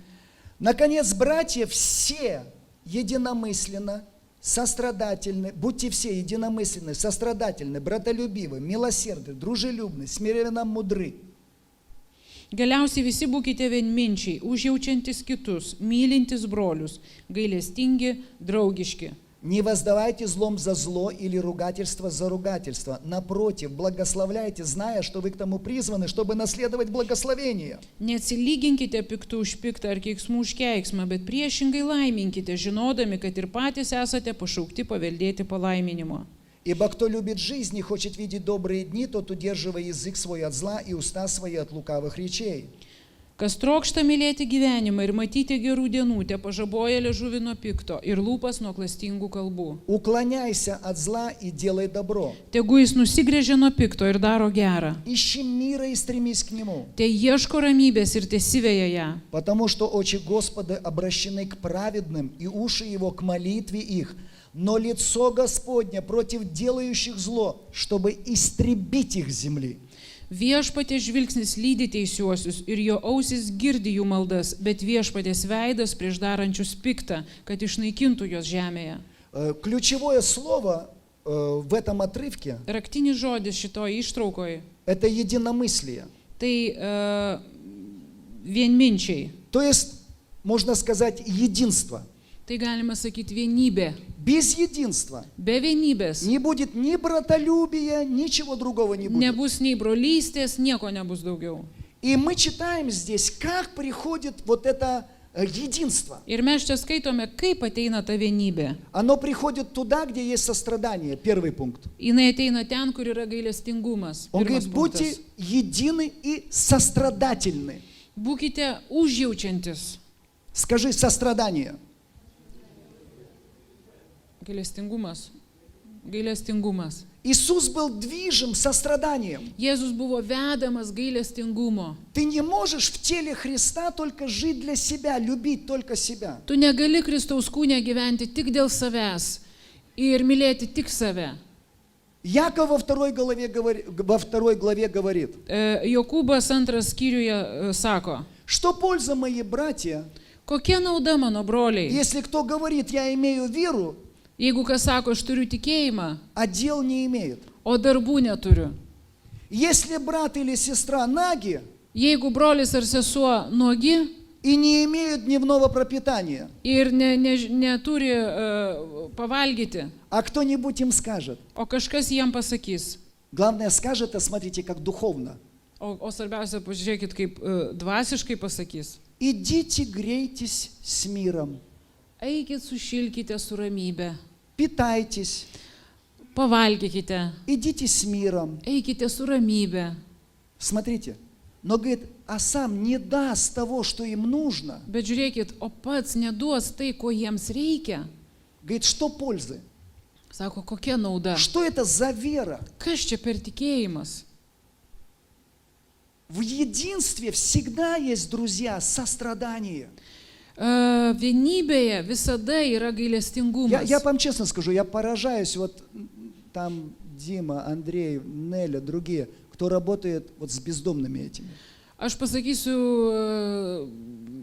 Наконец, братья, все единомысленно, сострадательны, будьте все единомысленны, сострадательны, братолюбивы, милосердны, дружелюбны, смиренно мудры. Galiausiai visi būkite vienminčiai, užjaučiantis kitus, mylintis brolius, gailestingi, draugiški. Не воздавайте злом за зло или ругательство за ругательство. Напротив, благословляйте, зная, что вы к тому призваны, чтобы наследовать благословение. Neatsilyginkite piktų už piktą ar keiksmų už keiksmą, bet priešingai laiminkite, žinodami, kad ir patys esate pašaukti paveldėti palaiminimo. Ибо кто любит жизнь и хочет видеть добрые дни, тот удерживая язык свой от зла и уста свои от лукавых речей. Kas trokšta mylėti gyvenimą ir matyti gerų dienų, te pažaboja liežuvį nuo pikto ir lūpas nuo klastingų kalbų. Уклоняйся от зла и делай добро. Tegu jis nusigrėžia nuo pikto ir daro gerą. Ищи мира и стремись к нему. Te ieško ramybės ir tesiveja ją. Потому что очи Господа обращены к праведным, и уши его к молитве их. Но лицо Господне против делающих зло, чтобы истребить их с земли. Viešpaties žvilgsnis lydi teisiuosius ir jo ausis girdi jų maldas, bet viešpaties veidas prieš darančius piktą, kad išnaikintų jos žemėje. Ключевое слово в этом отрывке Raktinis žodis šitoje ištraukoje – это единомыслие. tai vienminčiai. То есть, можно сказать, единство. Tai galima sakyti vienybė. Без единства Be vienybės не будет ни братолюбия, ничего другого не будет. nebus nei brolystės, nieko nebus daugiau. И мы читаем здесь, как приходит вот это единство. Ir mes čia skaitome, kaip ateina ta vienybė. Оно приходит туда, где есть сострадание, первый пункт. Jis ateina ten, kur yra gailestingumas. Он Pirmas говорит, будьте punktas. едины и сострадательны. Būkite užjaučiantis. Скажи сострадание. Gailestingumas. Gailestingumas. И Иисус был движим состраданием. Jėzus buvo vedamas gailestingumo. Ты не можешь в теле Христа только жить для себя, любить только себя. Tu negali Kristaus kūne gyventi tik dėl savęs ir mylėti tik save. Яков во второй главе говорит, Jokūbas 2 skyriuje sako, что польза, мои братья, kokia nauda mano broliai, если кто говорит, я имею веру, jeigu kas sako, aš turiu tikėjimą, а дел не имеет. o darbų neturiu. Если брат или сестра наги Jeigu brolis ar sesuo nuogi и не имеют дневного пропитания, ir neturi pavalgyti, а кто-нибудь им скажет, o kažkas jiem pasakys, главное скажет, а смотрите, как духовно. o svarbiausia, pažiūrėkit, kaip dvasiškai pasakys. Идите, грейтесь с миром, Eikit, sušilkite su ramybė, питайтесь, pavalgykite, идите с миром. eikite su ramybė. Смотрите, но говорит, а сам не даст того, что им нужно. Bet žiūrėkit, o pats neduos tai, ko jiems reikia. Говорит, что пользы? Sako, kokia nauda? Что это за вера? Kas čia per tikėjimas? В единстве всегда есть, друзья, сострадание. Vienybėje visada yra gailestingumas. Я вам честно скажу, я поражаюсь, вот там Дима, Андрей, Неля, другие, кто работает вот с бездомными этими. Aš pasakysiu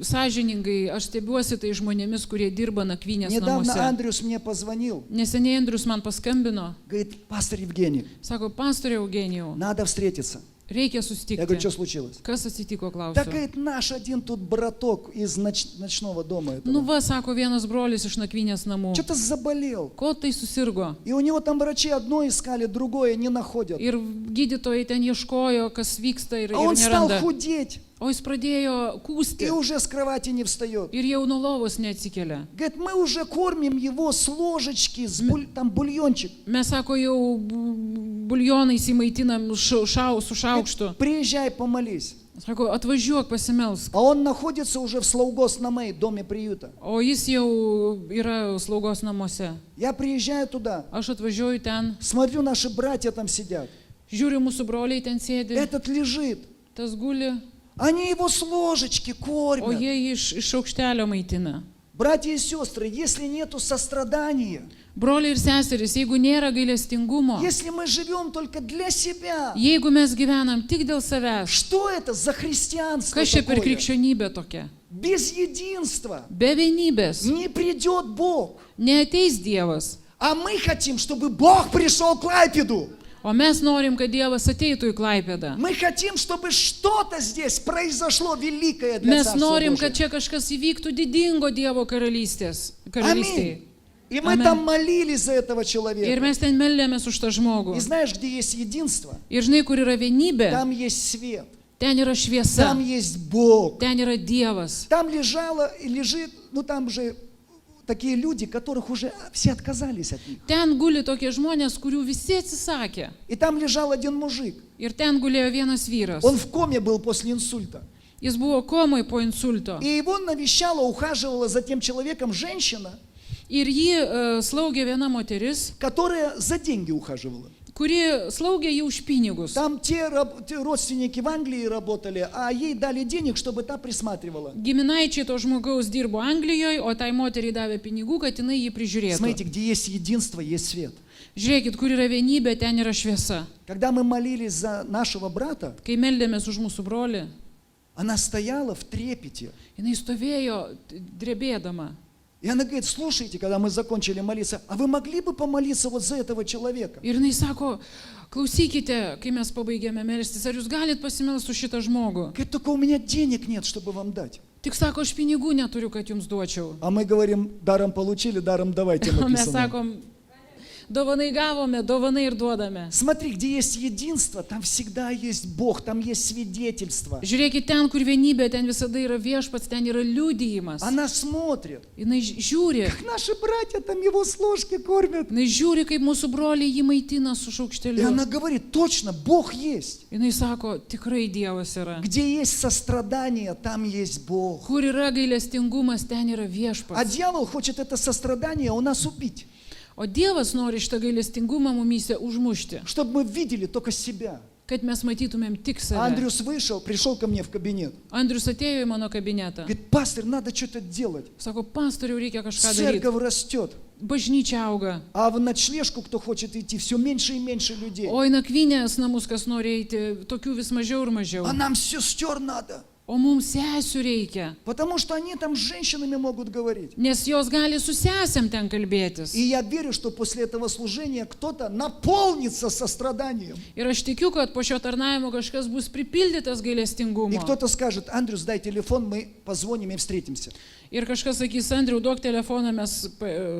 sąžiningai, aš stebiuosi tai žmonėmis, kurie dirba nakvynės Недавно namuose. Андрюс мне позвонил, Neseniai Andrius man paskambino, говорит, пастор Евгений, sako, pastorė Eugenijau, надо встретиться. reikia Я говорю, что susitikti. случилось? Kas atsitiko, Так, klausiu. говорит, наш один тут браток из ночного дома этого. Nu va, sako vienas brolis iš nakvynės namų. Что-то заболел. Ko tai susirgo? И у него там врачи одно искали, другое не находят. Ir gydytojai ten ieškojo, kas vyksta ir А он стал neranda. худеть O jis pradėjo и kūsti уже с кровати не встает. ir jau nuo lovos neatsikelia. Говорит, мы уже кормим его с ложечки, там бульончик. Mes, sako, jau buljonais įmaitinam su šaukštu. Говорит, приезжай, помолись. Sako, atvažiuok pasimelsk. А он находится уже в Слаугос Намей, доме приюта. O jis jau yra slaugos namuose. Я приезжаю туда, Aš atvažiuoju ten, смотрю, наши братья там сидят. žiūriu, mūsų broliai ten sėdi, Этот лежит. tas guli, Они его с ложечки o кормят. jie iš šaukštelio maitina. Братья и сестры, если нету сострадания, Broliai ir seserys, jeigu nėra gailestingumo, если мы живем только для себя, jeigu mes gyvenam tik dėl savęs, что это за христианство kas čia per такое? krikščionybė tokia? Без единства Be vienybės не придет Бог. neateis Dievas, А мы хотим, чтобы Бог пришел к Клайпеду. o mes norim, kad Dievas ateitų į Klaipėdą. Мы хотим, чтобы что-то здесь произошло великое для Mes Царства norim, kad Божия. čia kažkas įvyktų didingo Dievo karalystėje. Аминь. И мы Аминь. там молились за этого Ir человека. mes ten meldėmės už tą žmogų. И знаешь, где есть единство? Ir žinai, kur yra vienybė, Там есть свет. ten yra šviesa, Там есть Бог. ten yra Dievas. Там лежит, ну там же такие люди, которых уже все отказались от них. Ten guli tokie žmonės, kurių visi atsisakė. И там лежал один мужик. Ir ten gulėjo vienas vyras. Он в коме был после инсульта. Jis buvo komai po insulto. И его навещала, ухаживала за тем человеком женщина, Ir jį slaugė viena moteris, которая за деньги ухаживала. kuri slaugė jį už pinigus. Там те родственники в Англии работали, а ей дали денег, чтобы та присматривала. Giminaičiai to žmogaus dirbo Anglijoje, o tai moteriai davė pinigų, kad jinai jį prižiūrėtų. Смотрите, где есть единство, есть свет. Žiūrėkit, kur yra vienybė, ten yra šviesa. Когда мы молились за нашего брата, Kai meldėmės už mūsų brolį, она стояла в трепете. jinai stovėjo drebėdama. И она говорит, слушайте, когда мы закончили молиться, а вы могли бы помолиться вот за этого человека? Ir jinai sako, klausykite, kai mes pabaigėme melstis, ar jūs galite pasimelsti už šitą žmogų? Говорит, только у меня денег нет, чтобы вам дать. Tik sako, aš pinigų neturiu, kad jums duočiau. А мы говорим, даром получили, даром давайте O mes написано. sakom, dovanai gavome, dovanai ir duodame. Смотри, где есть единство, там всегда есть Бог, там есть свидетельство. Žiūrėkit, ten, kur vienybė, ten visada yra viešpats, ten yra liudijimas. Она смотрит, Jinai žiūri, как наши братья там его с ложки кормят. jinai žiūri, kaip mūsų broliai jį maitina su И šaukšteliu. она говорит, точно, Бог есть. Jinai sako, tikrai Dievas yra. Где есть сострадание, там есть Бог. Kur yra gailestingumas, ten yra А viešpats. дьявол хочет это сострадание у нас убить. O Dievas nori šitą gailestingumą mumyse užmušti, чтобы мы видели только себя. kad mes matytumėm tik save. Андрюс пришел ко мне в кабинет. Andrius atėjo į mano kabinetą. Говорит, пастор, надо что-то делать. Sako, pastoriau, reikia kažką daryti. Церковь растет. Bažnyčia auga. А в ночлежку, кто хочет идти, все меньше и меньше людей. O į nakvynės namus, kas nori eiti, tokių vis mažiau ir mažiau. А нам сестер надо. O mums sesių reikia, Потому что они там с женщинами могут говорить. nes jos gali su sesėm ten kalbėtis. И я верю, что после этого служения кто-то наполнится состраданием. Ir aš tikiu, kad po šio tarnavimo kažkas bus pripildytas И gailestingumo. кто-то скажет, Андрюс, дай телефон, мы позвоним и встретимся. Ir kažkas sakys, Andriau, duok telefoną, mes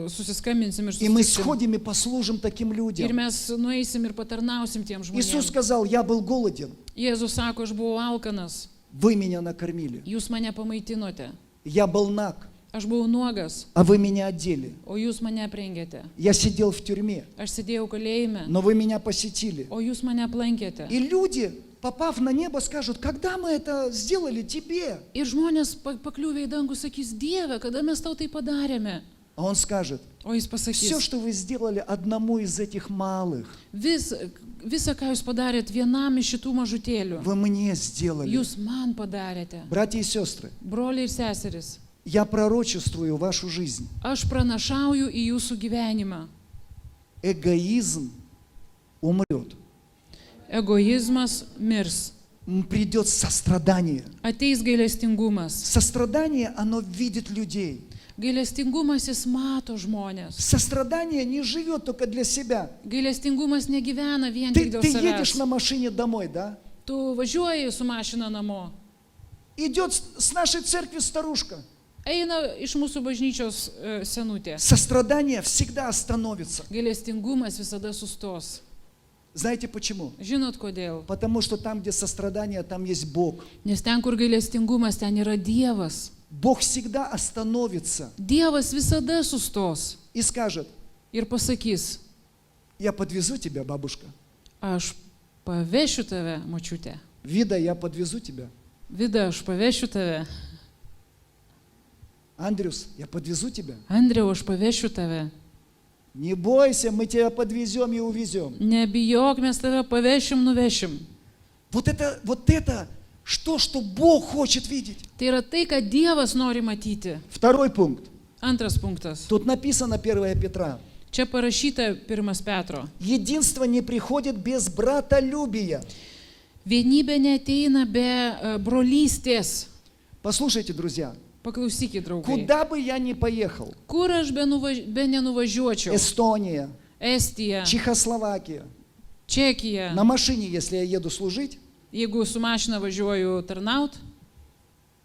susiskambinsim ir И мы susitiksim. сходим и послужим таким Ir людям. mes nueisim ir patarnausim tiem Иисус žmonėms. сказал, я был голоден, Jėzus sako, aš buvau alkanas, вы меня накормили. jūs mane pamaitinote. Я был наг, Aš buvau nuogas, а вы меня одели. o jūs mane aprengėte. Я сидел в тюрьме, Aš sėdėjau kalėjime, но вы меня посетили. o jūs mane aplankėte. И люди, попав на небо, скажут, когда мы это сделали тебе? Ir žmonės pakliuvę į dangų sakys, Dieve, kada mes tau tai padarėme? А он скажет, O jis все, pasakys, что вы сделали одному из этих малых, visą, ką jūs padarėt vienam iš šitų mažutėlių, вы мне сделали. jūs man padarėte. Братья и сестры, Broliai ir seserys, я пророчествую вашу жизнь. aš pranašauju į jūsų gyvenimą. Эгоизм умрет. Egoizmas mirs. Придет сострадание. Ateis gailestingumas. Сострадание, оно видит людей. Gailestingumas jis mato žmonės. Сострадание не живет только для себя. Gailestingumas negyvena vien Ты tik dėl едешь savęs. на машине домой, да? Tu važiuoji su mašina namo. Идет с нашей церкви старушка. Eina iš mūsų bažnyčios senutė. Сострадание всегда остановится. Gailestingumas visada sustos. Знаете почему? Žinot kodėl? Потому что там, где сострадание, там есть Бог. Nes ten, kur gailestingumas, ten yra Dievas. Бог всегда остановится Dievas visada sustos и скажет, ir pasakys, я подвезу тебя, бабушка. aš pavešiu tave, močiutė. Вида, я подвезу тебя. Vida, aš pavešiu tave. Андрюс, я подвезу тебя. Andriau, aš pavešiu tave. Не бойся, мы тебя подвезем и увезем. Nebijok, mes tave pavešim, nuvešim. Вот это что Бог хочет видеть. Tai yra tai, ką Dievas nori matyti. Второй пункт. Antras punktas. Тут написано 1 Петра. Čia parašyta 1 Petro. Единство не приходит без братолюбия. Vienybė neateina be brolystės. Послушайте, друзья, Paklausykit, draugai. куда бы я ни поехал, Kur aš be nenuvažiuočiau? Эстония, Estija, Чехословакия, Čekija. на машине, если я еду служить, Jeigu su mašina važiuoju tarnaut,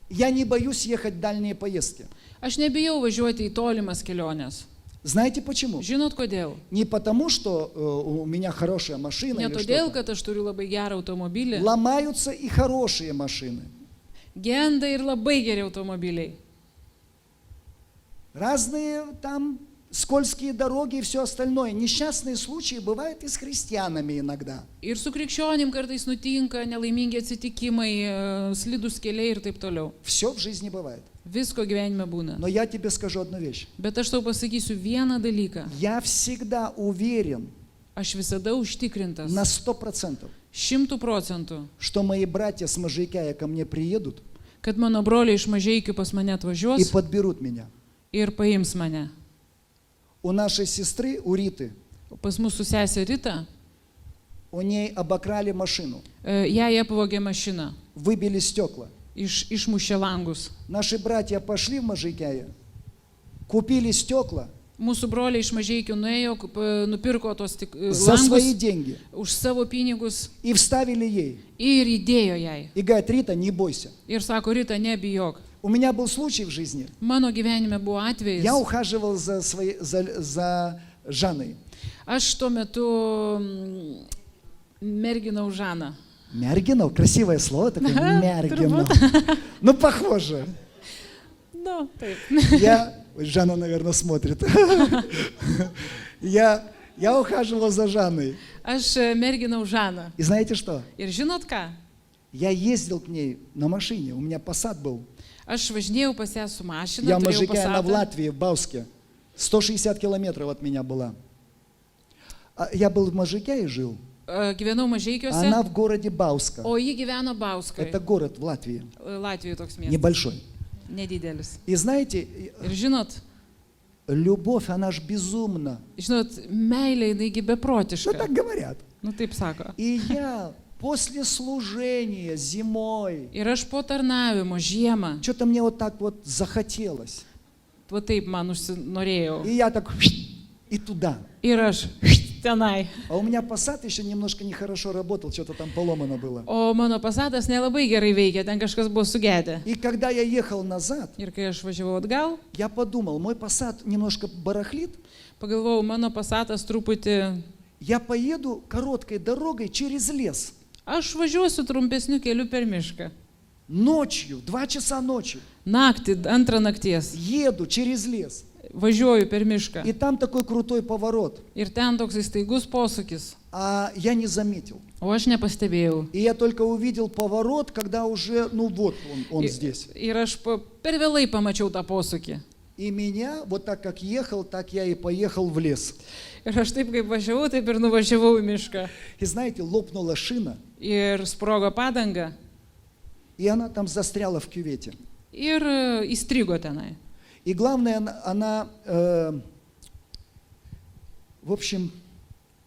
я не боюсь ехать в дальние поездки. aš nebijau važiuoti į tolimas keliones. Знаете почему? Žinot kodėl? Не потому, что у меня хорошая машина Ne или todėl, что-то. kad aš turiu labai gerą automobilį. Ломаются и хорошие машины. Genda ir labai geri automobiliai. Разные там скользкие дороги и все остальное. Несчастные случаи бывают и с христианами иногда. Ir su krikščionim kartais nutinka nelaimingi atsitikimai, slidus keliai ir taip toliau. Все в жизни бывает. Visko gyvenime būna. Но я тебе скажу одну вещь. Bet aš tau pasakysiu vieną dalyką. Я всегда уверен Aš visada užtikrintas на 100%, 100%, что мои братья с Можайкая ко мне приедут kad mano broliai iš Mažeikių pas mane и atvažiuos подберут меня. ir paims mane. У нашей сестры, у Риты, Pas mūsų sesė Rita, у ней обокрали машину, jai apvogė mašiną, выбили стекла. išmušė langus. Наши братья пошли в Можайкая, купили стекла Mūsų broliai iš Mažeikių nuėjo, nupirko tos за свои langus деньги už savo pinigus и вставили ей. ir įdėjo jai. И говорят, Рита, не бойся. Ir sako, Rita, nebijok. У меня был случай в жизни. Mano gyvenime buvo atvejis. Я ухаживал за Жанной. Aš tuo metu merginau Žaną. Мергинов, красивое слово такое, Мергинов. Ну, похоже. Nu, taip. Жанна, наверное, смотрит. Я ухаживал за Жанной. Aš merginau Žaną. И знаете что? Ir žinot ką? Я ездил к ней на машине, у меня Passat был. Aš važinėjau pas ją su mašina, Я turėjau Можайкая, она в Passatą. Латвии, в Бауске. 160 километров от меня была. Я был в Можайке и жил. Gyvenau Mažeikiuose, Она в городе Бауска. o ji gyveno Bauskai. Это город в Латвии. Latvijoje toks miestas. Небольшой. Nedidelis. И знаете, Ir žinot, любовь, она ж безумна. meilė jinai Ну beprotiška. так говорят. Nu taip sako. И я после служения зимой, Ir aš po tarnavimo žiemą, что-то мне вот так вот захотелось. va taip man užsinorėjau. И я так и туда. Ir aš tenai. А у меня посад еще немножко нехорошо работал, что-то там поломано было. O mano pasadas nelabai gerai veikia, ten kažkas buvo sugedę. И когда я ехал назад, Ir kai aš važiavau atgal, я подумал, мой посад немножко барахлит, pagalvojau, mano pasatas truputį. я поеду короткой дорогой через лес. Aš važiuosiu trumpesniu keliu per mišką. Ночью, 2 часа ночи, Naktį, antrą nakties. еду через лес. Važiuoju per mišką. И там такой крутой поворот. Ir ten toks staigus posūkis. А я не заметил. O aš nepastebėjau. И я только увидел поворот, когда уже, ну вот он здесь. Ir aš per vėlai pamačiau tą posūkį. И меня, вот так как ехал, так я и поехал в лес. Ir aš taip kaip važiavau, taip ir nuvažiavau į mišką. И знаете, лопнула шина, Ir sprogo padanga. и она там застряла в кювете. Ir įstrigo tenai. И главное, она в общем,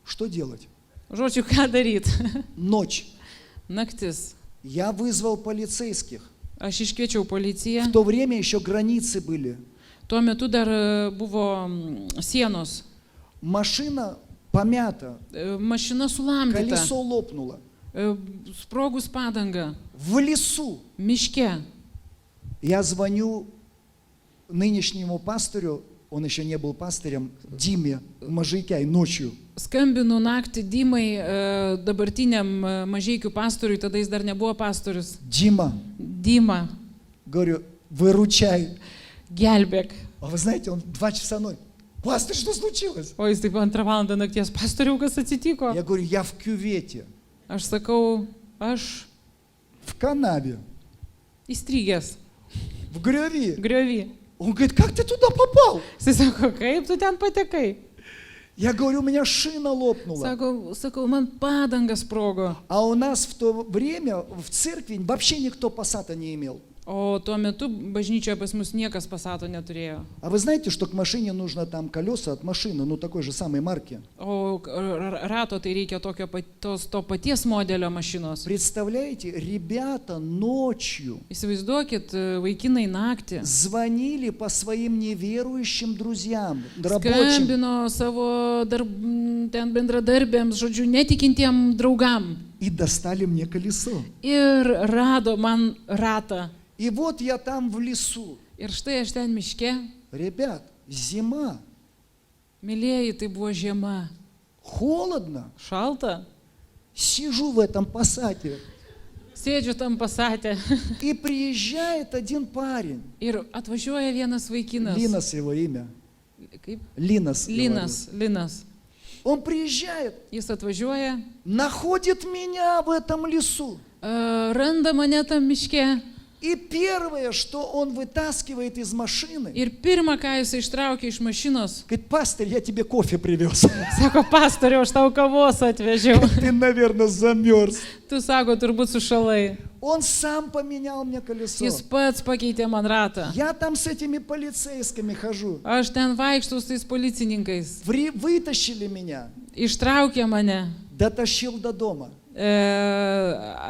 что делать? Žodžiu, ką daryti? Ночь. Naktis. Я вызвал полицейских. Aš iškviečiau policiją. В то время еще границы были. Tuo metu dar buvo sienos. Машина помята, Mašina sulamdyta. колесо лопнуло. Sprogus padanga. В лесу. Miške. Я звоню нынешнему пастырю, он еще не был пастырем, Диме Можайке, ночью. Skambinu naktį Dimai, dabartiniam Mažeikių pastoriui, tada jis dar nebuvo pastorius. Дима, Dima, говорю, выручай. gelbėk. А вы знаете, он 2 часа ночи. Пастырь, что случилось? O jis taip 2 valandą nakties, pastoriau, kas atsitiko? Я говорю, я в кювете, Aš sakau, aš в канаве, įstrigęs, в гряви. griovy. Он говорит, как ты туда попал? Jis sako, kaip tu ten patekai? Я говорю, у меня шина лопнула. Sakau, man padanga sprogo. А у нас в то время в церкви вообще никто пассата не имел. O tuo metu bažnyčioje pas mus niekas pasato neturėjo. А вы знаете, что к машине нужно там колеса от машины, ну такой же самой марки. O rato tai reikia to paties modelio mašinos. Представляете, ребята ночью Įsivaizduokit, vaikinai naktį звонили по своим неверующим друзьям, рабочим, skambino savo ten bendradarbėms, žodžiu, netikintiem draugam и достали мне колесо. ir rado man ratą. И вот я там в лесу. Ir štai aš ten miške, Ребят, зима, mylėjai, tai buvo žiema, холодно. šalta, Сижу в этом пассате. sėdžiu tam pasatę И приезжает один парень. ir atvažiuoja vienas vaikinas. Линос его имя. Kaip? Линос. Linas. Он приезжает, Jis atvažiuoja, находит меня в этом лесу. randa mane tam miške И первое, что он вытаскивает из машины, ir pirmą, ką jis ištraukė iš mašinos, говорит, пастырь, я тебе кофе привез. sako, pastoriau, aš tau kavos atvežiau. Ты, наверное, замерз. Tu sako, turbūt sušalai. Он сам поменял мне колесо. Jis pats pakeitė man ratą. Я там с этими полицейскими хожу. Aš ten vaikštau su tais policininkais. Вытащили меня, Ištraukė mane, дотащил до дома.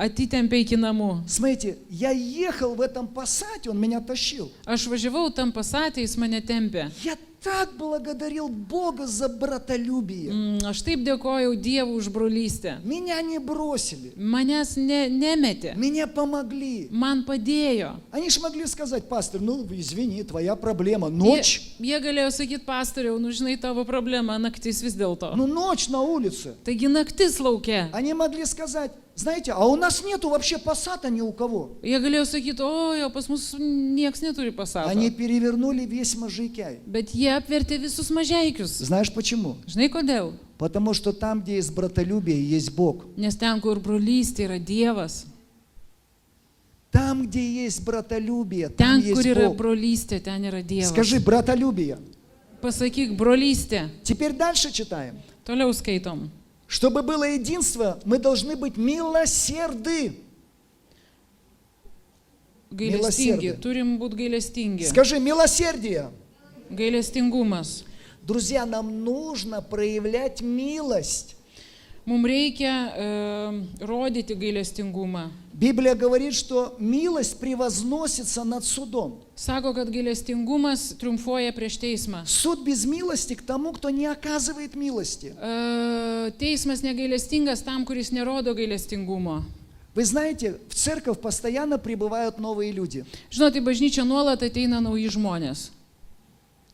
atitempė iki namų. Смотрите, я ехал в этом пассате, он меня тащил. Aš važiavau tam pasatė, jis mane tempė. Я так благодарил Бога за братолюбие. Aš taip dėkojau Dievui už brolystę. Меня не бросили, Manęs nemetė, мне помогли. man padėjo. Они же могли сказать, пастор, ну извини, твоя проблема, ночь. Jie galėjo sakyti, pastoriau, nu žinai tavo problema, naktis vis dėlto. Ну ночь на улице. Taigi naktis laukia. Они могли сказать, знаете, а у нас нету вообще пассата ни у кого. Jie galėjo sakyti, o pas mus nieks neturi pasato. Они перевернули весь Можайкяй. Bet jie apvertė visus mažeikius. Знаешь почему? Žinai kodėl? Потому что там, где есть братолюбие, есть Бог. Nes ten, kur brolystė yra Dievas. Там, где есть братолюбие, там Ten, kur есть yra Бог. brolystė, ten yra Dievas. Скажи, братолюбие. pasakyk brolystė. Теперь дальше читаем. Toliau skaitom. Чтобы было единство, мы должны быть милосерды. Gailestingi. Milasirdi. Turim būti gailestingi. Скажи, милосердие. Gailestingumas. Друзья, нам нужно проявлять милость. Mums reikia rodyti gailestingumą. Библия говорит, что милость превозносится над судом. Sako, kad gailestingumas triumfuoja prieš teismą. Суд без милости к тому, кто не оказывает милости. Teismas negailestingas tam, kuris nerodo gailestingumo. Вы знаете, в церковь постоянно прибывают новые люди. Žinote, į bažnyčią nuolat ateina nauji žmonės.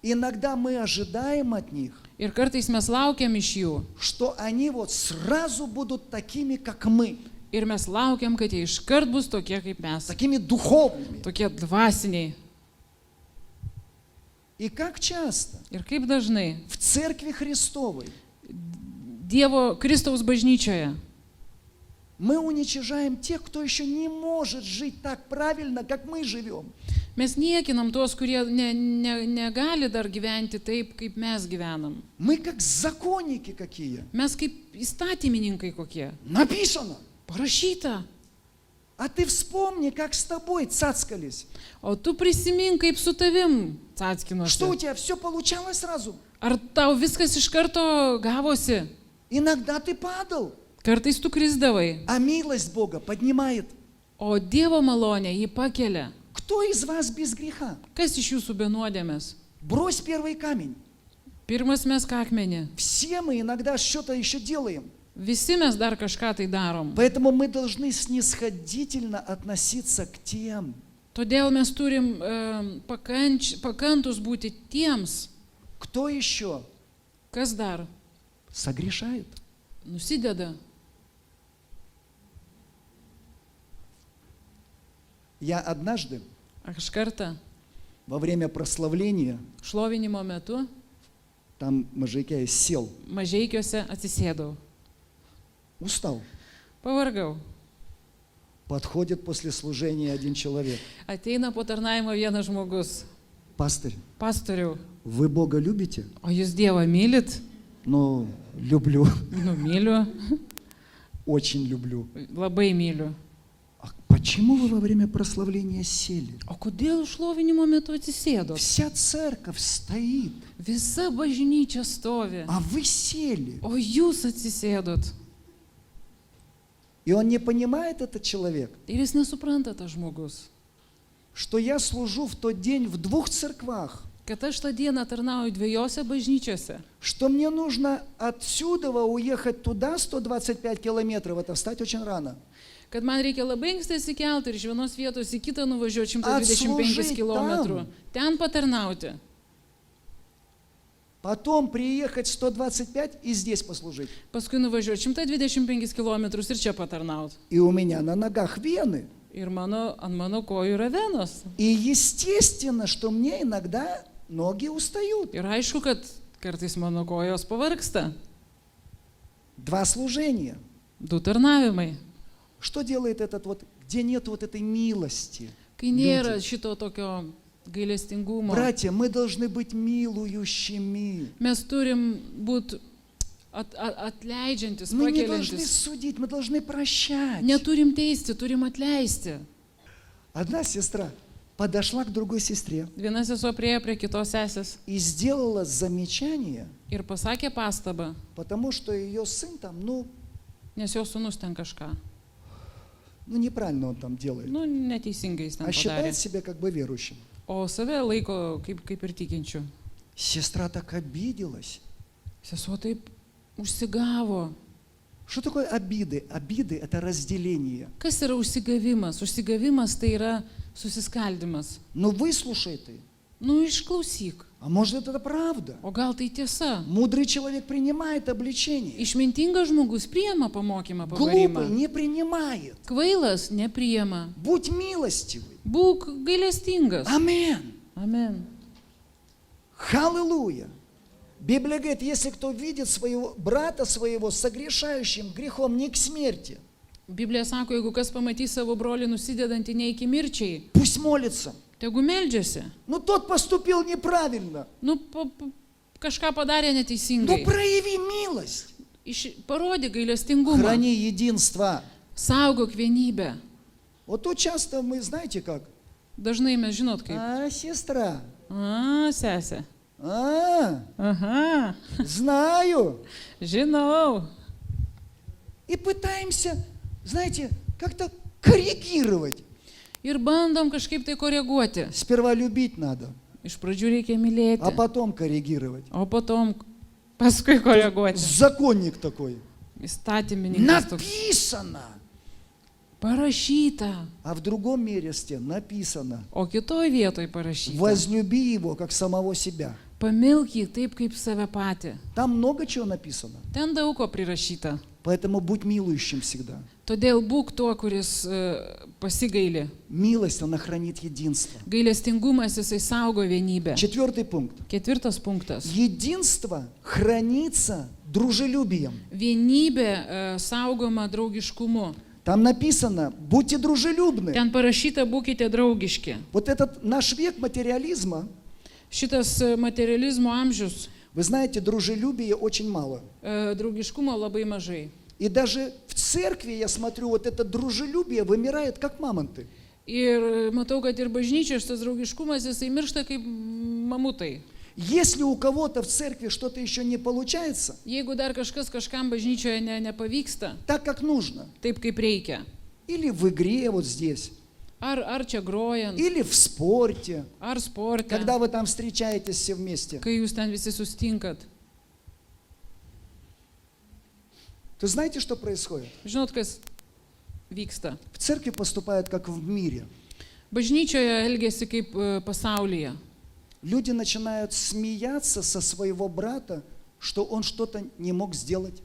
Иногда мы ожидаем от них, Ir kartais mes laukiam iš jų. что они вот сразу будут такими, как мы, Ir mes laukiam, kad jie iškart bus tokie kaip mes. такими духовными. Tokie dvasiniai. И как часто Ir kaip dažnai в церкви Христовой Dievo Kristaus bažnyčioje мы уничижаем тех, кто еще не может жить так правильно, как мы живем. mes niekinam tuos, kurie negali dar gyventi taip, kaip mes gyvenam. Мы как законники какие. Mes kaip įstatymininkai kokie. Написано. Parašyta. А ты вспомни, как с тобой цацкались. O tu prisimink, kaip su tavim Что atskinosi. у тебя все получалось сразу? Ar tau viskas iš karto gavosi? Иногда ты падал, Kartais tu krisdavai, а милость Бога поднимает. o Dievo malonė jį pakelia. Кто из вас без греха? Kas iš jūsų be nuodėmės? Брось первый камень. Pirmas mes akmenį. Все мы иногда что-то еще делаем. Visi mes dar kažką tai darom. Поэтому мы должны снисходительно относиться к тем, Todėl mes turim pakantus būti tiems, кто еще kas dar согрешает. nusideda. Я однажды Aš kartą во время прославления, šlovinimo metu там Можайке сел, Mažeikiuose atsisėdau. устал. Pavargau. Подходит после служения один человек. Ateina po tarnaimo vienas žmogus. Пастырь, Pastoriau, вы Бога любите? o jūs Dievą mylit? Ну, люблю, Nu, myliu. очень люблю. Labai myliu. А почему вы во время прославления сели? O kodėl šlovinimo metu atsisėdot? Вся церковь стоит, Visa bažnyčia stovi, а вы сели. o jūs atsisėdot. И он не понимает, этот человек, Ir jis nesupranta tas žmogus, что я служу в тот день в 2 церквах, kad aš tą dieną tarnauju 2 bažnyčiose, что мне нужно отсюда уехать туда 125 километров, это встать очень рано, kad man reikia labai anksti atsikelti ir iš vienos vietos į kitą nuvažiuoti 125 Atslūžai km. Ten patarnauti. потом приехать 125 и здесь послужить. Paskui nuvažiuoti 125 km ir čia patarnauti. И у меня на ногах вены. Ir ant mano kojų yra venos. И естественно, что мне иногда ноги устают. Ir aišku, kad kartais mano kojos pavargsta. 2 служения. 2 tarnavimai. Что делает этот вот, где нет вот этой милости? Kai nėra šito tokio gailestingumo, Братья, мы должны быть милующими. mes turim būti atleidžiantis, Мы не должны pakeliantis. судить, мы должны прощать. Neturim teisti, turim atleisti. Одна сестра подошла к другой сестре Viena sesuo priejo prie kitos sesės и сделала замечание, ir pasakė pastabą, потому что ее сын там, nes jos sūnus ten kažką. неправильно он там делает. Nu, neteisingai jis ten А считает padarė. себя как бы верующим. O save laiko kaip ir tikinčiu. Сестра так обиделась. Sesuo taip užsigavo. Что такое обиды? Обиды – это разделение. Kas yra užsigavimas? Užsigavimas tai yra susiskaldimas. Но выслушай ты. Nu, išklausyk. А может это правда? O gal tai tiesa? Мудрый человек принимает обличение. Išmintingas žmogus priima pamokymą, Глупый pavarimą. не принимает. Kvailas nepriima. Будь милостивый. Būk gailestingas. Амен. Amen. Халилуя. Библия говорит, если кто видит своего брата своего согрешающим грехом не к смерти, Biblija sako, jeigu kas pamatys savo brolį nusidedantį ne iki mirčiai, пусть молится. tegu meldžiasi. Но тот поступил неправильно. Nu, kažką padarė Но neteisingai. прояви милость. Parodyk gailestingumą. Храни единство. Saugok vienybę. Вот тут часто мы, знаете как? Dažnai mes žinot kaip. Сестра. Sesė. А, Aha, знаю. žinau. И пытаемся, знаете, как-то коррегировать. Ir bandom kažkaip tai koreguoti. Сперва любить надо, Iš pradžių reikia mylėti, а потом коррегировать. o potom paskui koreguoti. Законник такой. Įstatymininkas toks. Написано. Parašyta, А в другом месте написано. o kitoj vietoj parašyta. Возлюби его, как самого себя. Pamilk jį taip, kaip save patį. Там много чего написано. Ten daug ko prirašyta. Поэтому будь милующим всегда. Todėl būk tuo, kuris pasigaili. Милость, она хранит единство. Gailestingumas jisai saugo vienybę. 4 пункт. 4 punktas. Единство хранится дружелюбием. Vienybė saugoma draugiškumu. Там написано, будьте дружелюбны. Ten parašyta, būkite draugiški. Вот этот наш век материализма, Šitas materializmo amžius, вы знаете, дружелюбия очень мало. draugiškumo labai mažai. И даже в церкви, я смотрю, вот это дружелюбие вымирает, как мамонты. Ir matau, kad ir bažnyčioje šitas draugiškumas, jisai miršta kaip mamutai. Если у кого-то в церкви что-то еще не получается, Jeigu dar kažkas kažkam bažnyčioje nepavyksta, так как нужно, taip kaip reikia, или в игре вот здесь, ar čia grojant, или в спорте, ar sporte, когда вы там встречаетесь все вместе, kai jūs ten visi sustinkat, то знаете, что происходит? žinot, kas vyksta. В церкви поступают как в мире. Bažnyčioje elgesi kaip pasaulyje. Люди начинают смеяться со своего брата, что он что-то не мог сделать.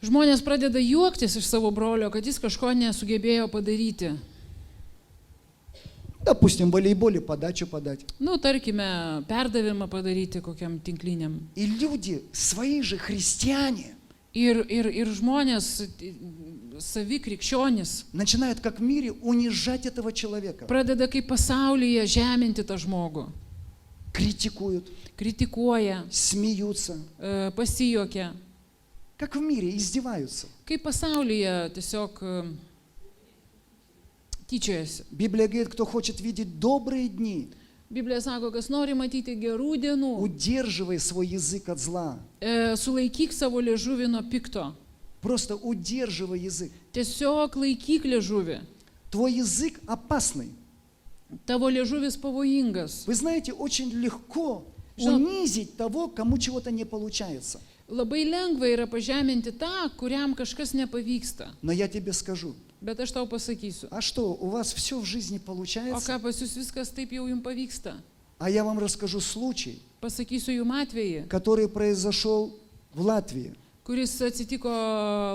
Žmonės pradeda juoktis iš savo brolio, kad jis kažko nesugebėjo padaryti. Допустим, в волейболе подачу подать. Nu, tarkime, perdavimą padaryti kokiam tinkliniam. И люди, свои же христиане, Ir žmonės, savi krikščionys, начинают как в мире унижать этого человека. pradeda kaip pasaulyje žeminti tą žmogų. Критикуют, Kritikuoja, смеются. pasijuokia. Как в мире, издеваются. Kaip pasaulyje tiesiog tyčiojasi. Библия говорит, кто хочет видеть добрые дни, Biblija sako, kas nori matyti gerų dienų, удерживай свой язык от зла. sulaikyk savo liežuvį nuo pikto. Просто удерживай язык. Tiesiog laikyk liežuvį. Твой язык опасный. Tavo liežuvis pavojingas. Вы знаете, очень легко Žinot- унизить того, кому чего-то не получается. Labai lengva yra pažeminti tą, kuriam kažkas nepavyksta. Но я тебе скажу, Bet aš tau pasakysiu. а что, у вас все в жизни O получается? ką pas jūs viskas taip jau jums pavyksta? А я вам расскажу случай, Pasakysiu jums atvejį, который произошел в Латвии. kuris atsitiko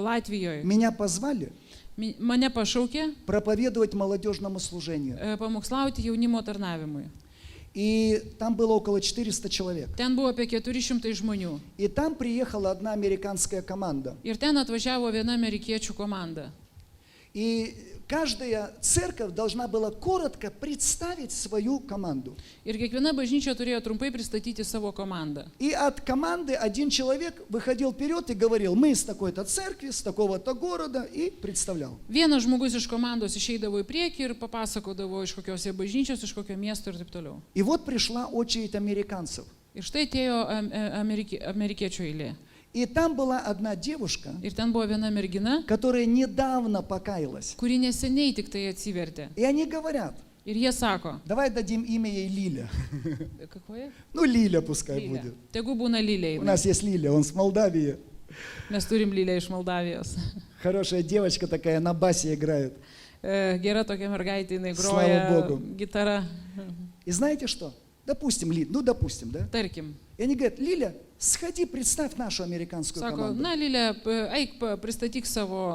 Latvijoje. Меня позвали Mane pašaukė проповедовать молодежному служению. pamokslauti jaunimo tarnavimui. И там было около 400 человек. Ten buvo apie 400 žmonių. И там приехала одна американская команда. Ir ten atvažiavo viena amerikiečių komanda. И каждая церковь должна была коротко представить свою команду. Ir kiekviena bažnyčia turėjo trumpai pristatyti savo komandą. И от команды один человек выходил вперед и говорил, мы из такой-то церкви, с такого-то города, и представлял. Vienas žmogus iš komandos išeidavo į priekį ir papasakodavo iš kokios jie bažnyčios, iš kokio miesto ir taip toliau. И вот пришла очередь американцев. Ir štai atėjo amerikiečių eilė. И там была одна девушка, Ir ten buvo viena mergina, которая недавно покаялась. kuri neseniai tik tai atsivertė. И они говорят, Ir jie sako, давай дадим имя ей Лиля. Какое? Ну, Лиля пускай Lylė. будет. Tegu būna Lylė. У нас есть Лиля, он с Молдавии. Mes turim Lylę iš Moldavijos. Хорошая девочка такая, на басе играет. Gera tokia mergaitė, jinai Slava groja Bogu. gitarą. И знаете что? Допустим, допустим, да? Tarkim, И они говорят, Лиля, сходи, представь нашу американскую sako, команду. na Lylė, eik pristatyk savo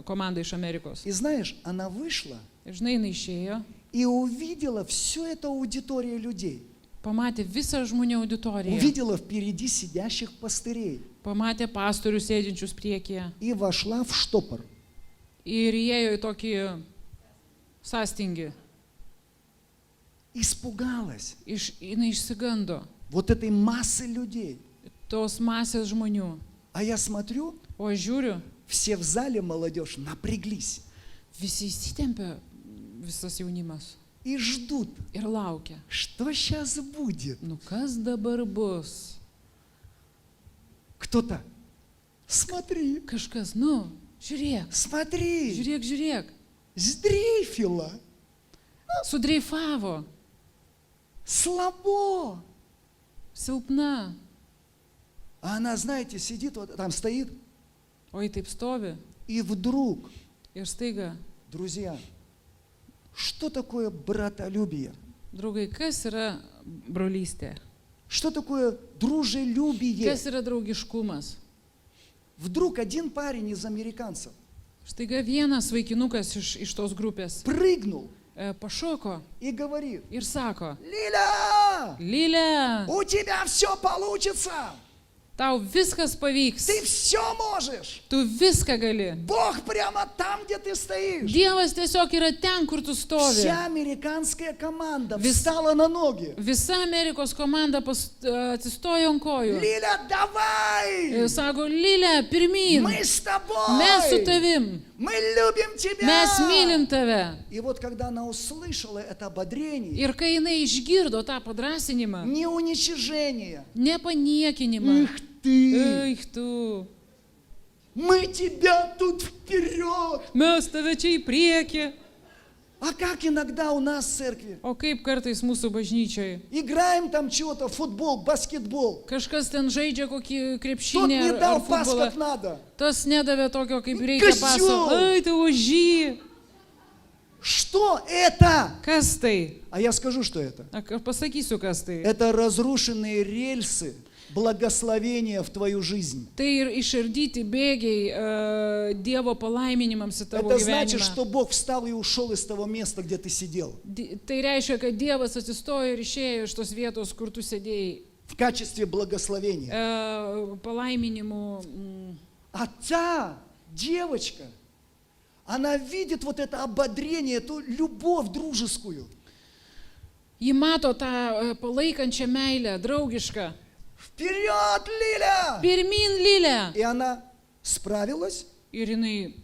komandą iš Amerikos. И знаешь, она вышла Ir žinai, jinai išėjo, и увидела всю эту аудиторию людей. pamatė visą žmonių auditoriją, Увидела впереди сидящих пастырей. pamatė pastorius sėdinčius priekyje И вошла в штопор. ir įėjo į tokį sąstingį. Испугалась. Jinai išsigando. вот этой массы людей. tos masės žmonių. А я смотрю, O aš žiūriu, все в зале, молодежь, напряглись visi įsitempia, visas jaunimas. и ждут, Ir laukia. что сейчас будет. Nu kas dabar bus? Кто-то, смотри, Kažkas, nu, žiūrėk, смотри, žiūrėk, žiūrėk. сдрейфила, Sudreifavo, слабо. silpna. А она, знаете, сидит, вот там стоит, O ji taip stovi. и вдруг, Ir staiga, друзья, что такое братолюбие? draugai, kas yra brolystė? Что такое дружелюбие? Kas yra draugiškumas? Вдруг один парень из американцев Staiga vienas vaikinukas iš tos grupės прыгнул pašoko и говорит: ir sako, Лиля, Lilė, у тебя все получится, tau viskas pavyks, ты все можешь. tu viską gali. Бог прямо там, где ты стоишь. Dievas tiesiog yra ten, kur tu stovi. Вся американская команда Вис- встала на ноги. Visa Amerikos komanda atsistojo ant kojų. Лиля, давай! Ir sako, Lilė, pirmyn, Мы с тобой! mes su tavim, Мы любим тебя! mes mylim tave. И вот когда она услышала это ободрение, Ir kai jinai išgirdo tą padrasinimą, не уничижение, nepaniekinimą, их ты, eik tu, мы тебя тут вперед! mes tave čia į priekį. А как иногда у нас в церкви? O kaip kartais mūsų bažnyčioje? Играем там чего-то, футбол, баскетбол. Kažkas ten žaidžia kokį Тот krepšinį не ar дал пас futbolą. как надо. Tas nedavė tokio, kaip reikia Kazio! paso. Ai, tu ožy. Что это? Kas tai? А я скажу, что это. Pasakysiu, kas tai. Это разрушенные рельсы благословения в твою жизнь. Tai ir išardyti bėgiai Dievo palaiminimams į tavo Это значит, gyvenimą. что Бог встал и ушел из того места, где ты сидел. Tai reiškia, kad Dievas atsistojo ir išėjo iš tos vietos, kur tu sėdėjai. В качестве благословения. Palaiminimų. А та девочка, она видит вот это ободрение, эту любовь дружескую. Ji mato tą palaikančią meilę, draugišką. Вперед, Лиля! Pirmin, Lilė. И она справилась Ir jinai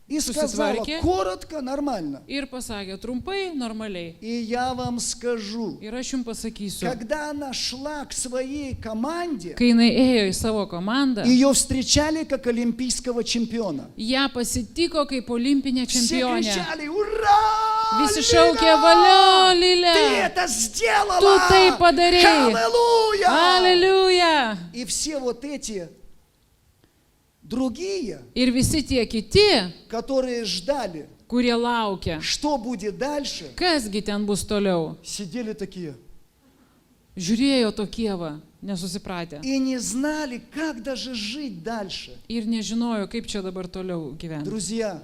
и сказала Susitvarkė. коротко, нормально. ir pasakė trumpai, normaliai. И я вам скажу, Ir aš jums pasakysiu. когда она шла к своей команде, Kai jinai ėjo į savo komandą, ее встречали как олимпийского чемпиона. ją pasitiko kaip olimpinė Все čempionė. кричали: «Ура! Visi Лиля! šaukė, valio, Ты Lilė. это сделала! Tu tai padarei. Аллилуйя! Aleliuja. И все вот эти другие, Ir visi tie kiti, которые ждали, kurie laukia, что будет дальше, kasgi ten bus toliau, сидели такие žiūrėjo tokie va, nesusipratę. и не знали, как даже жить дальше. Ir nežinojo, kaip čia dabar toliau gyventi. Друзья,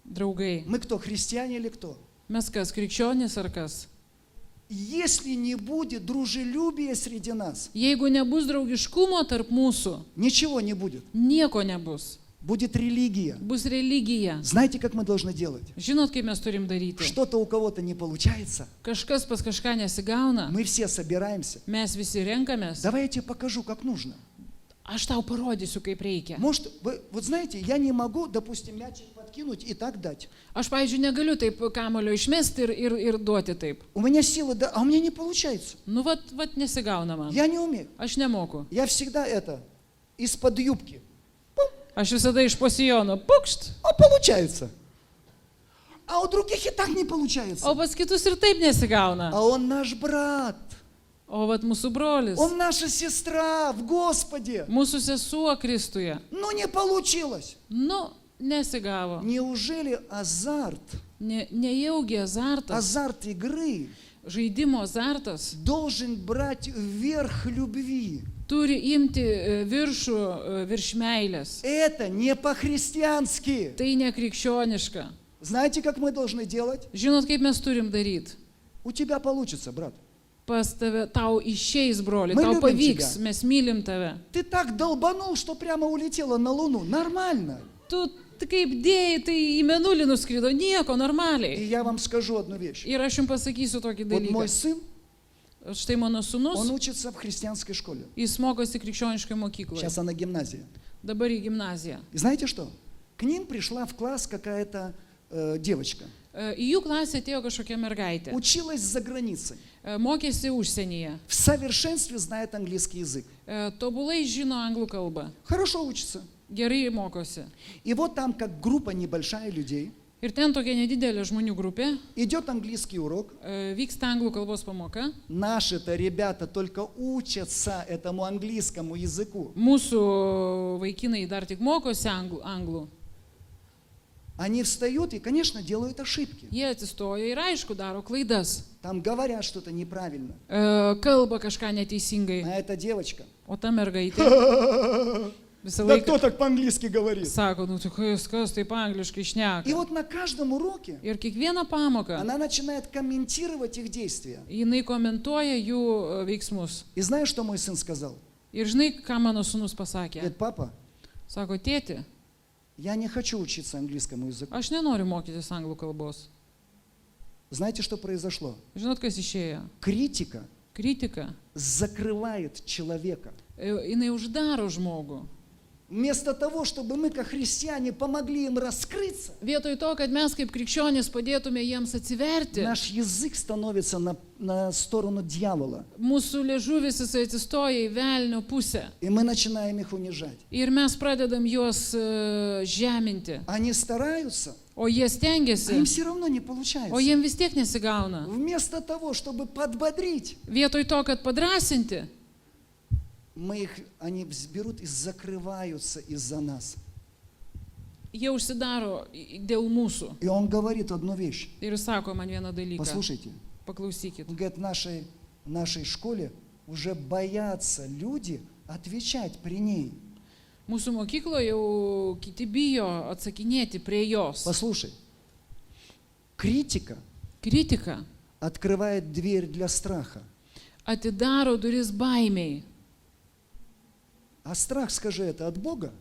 Draugai, мы кто, христиане или кто? mes kas, krikščionis ar kas? Если не будет дружелюбия среди нас, Jeigu nebus draugiškumo tarp mūsų, ничего не будет. nieko nebus. Будет религия. Bus religija. Знаете, как мы должны делать? Žinot, kaip mes turim daryti? Что-то у кого-то не получается, Kažkas pas kažką nesigauna, мы все собираемся. mes visi renkamės. Давай я тебе покажу, как нужно. Aš tau parodysiu, kaip reikia. Может, вот знаете, я не могу, допустим, мячик подкинуть и так дать. Aš, pavyzdžiui, negaliu taip kamulio išmesti ir duoti taip. У меня силы, да, а у меня не получается. Nu, vat nesigauna man. Я не умею. Aš nemoku. Я всегда это из-под юбки. Aš visada iš posijono. Pukšt. А получается. А у других и так не получается. O pas kitus ir taip nesigauna. А он наш брат. O vat mūsų brolis, Он наша сестра в Господе. mūsų sesuo Kristuje. Ну не получилось. Nu, nesigavo. Неужели азарт, Nejaugi azartas, азарт игры žaidimo azartas должен брать вверх любви? turi imti viršų virš meilės. Это не по-христиански. Tai nekrikščioniška. Знаете, как мы должны делать? Žinot, kaip mes turim daryti? У тебя получится, брат. Pas tave, tau išeis, broli, Мы tau любим pavyks, тебя. mes mylim tave. Ты так долбанул, что прямо улетела на Луну. Нормально. Tu kaip dėjai, tai į menulį nuskrido, nieko, И normaliai. я вам скажу одну вещь. Ir aš jums pasakysiu tokį Вот мой dalyką. сын, Štai mano Он sūnus, учится в христианской школе. jis mokosi krikščioniškai mokykloje. Сейчас она гимназия. Dabar į gimnaziją. И знаете что? К ним пришла в класс какая-то девочка. Į jų klasę atėjo kažkokia mergaitė. Училась за границей. Mokėsi užsienyje. В совершенстве знает английский язык. Tobulai žino anglų kalbą. Хорошо учится. Gerai mokosi. И вот там, как группа небольшая людей, Ir ten tokia nedidelė žmonių grupė. идет английский урок. Vyksta anglų kalbos pamoka. Наши-то ребята только учатся этому английскому языку. Mūsų vaikinai dar tik mokosi anglų. Они встают и, конечно, делают ошибки. Jie atsistoja ir aišku daro klaidas. Там говорят что-то неправильно. Kalba kažką neteisingai. А эта девочка. O ta mergaitė visą Да laiką кто так по-английски говорит? sako, nu tai kas taip angliškai И šneka. вот на каждом уроке Ir kiekvieną pamoką она начинает комментировать их действия. jinai komentuoja jų veiksmus. И знаешь, что мой сын сказал? Ir žinai, ką mano sūnus pasakė? Говорит, папа, Sako, tėti, я не хочу учиться английскому языку. aš nenoriu mokytis anglų kalbos. Знаете, что произошло? Žinot, kas išėjo? Критика Kritika. закрывает человека. Jinai uždaro žmogų. Вместо того, чтобы мы, как христиане, помогли им раскрыться, Vietoj to, kad mes kaip krikščionys padėtume jiems atsiverti, наш язык становится на сторону дьявола. mūsų liežuvis jisai atsistoja į velnio pusę. И мы начинаем их унижать. Ir mes pradedam juos žeminti. Они стараются, O jie а stengiasi, им все равно не o получается. jiem vis tiek nesigauna. Вместо того, чтобы подбодрить, Vietoj to, kad padrasinti, они берут и закрываются из-за нас. jie užsidaro dėl mūsų. И он говорит одну вещь. Ir sako man vieną dalyką. Послушайте, Paklausykit. он говорит, в нашей школе уже боятся люди отвечать при ней. Mūsų mokykloje jau kiti bijo atsakinėti prie jos. Послушай, критика Kritika открывает дверь для страха. atidaro duris baimiai. А страх, скажи, это от Бога?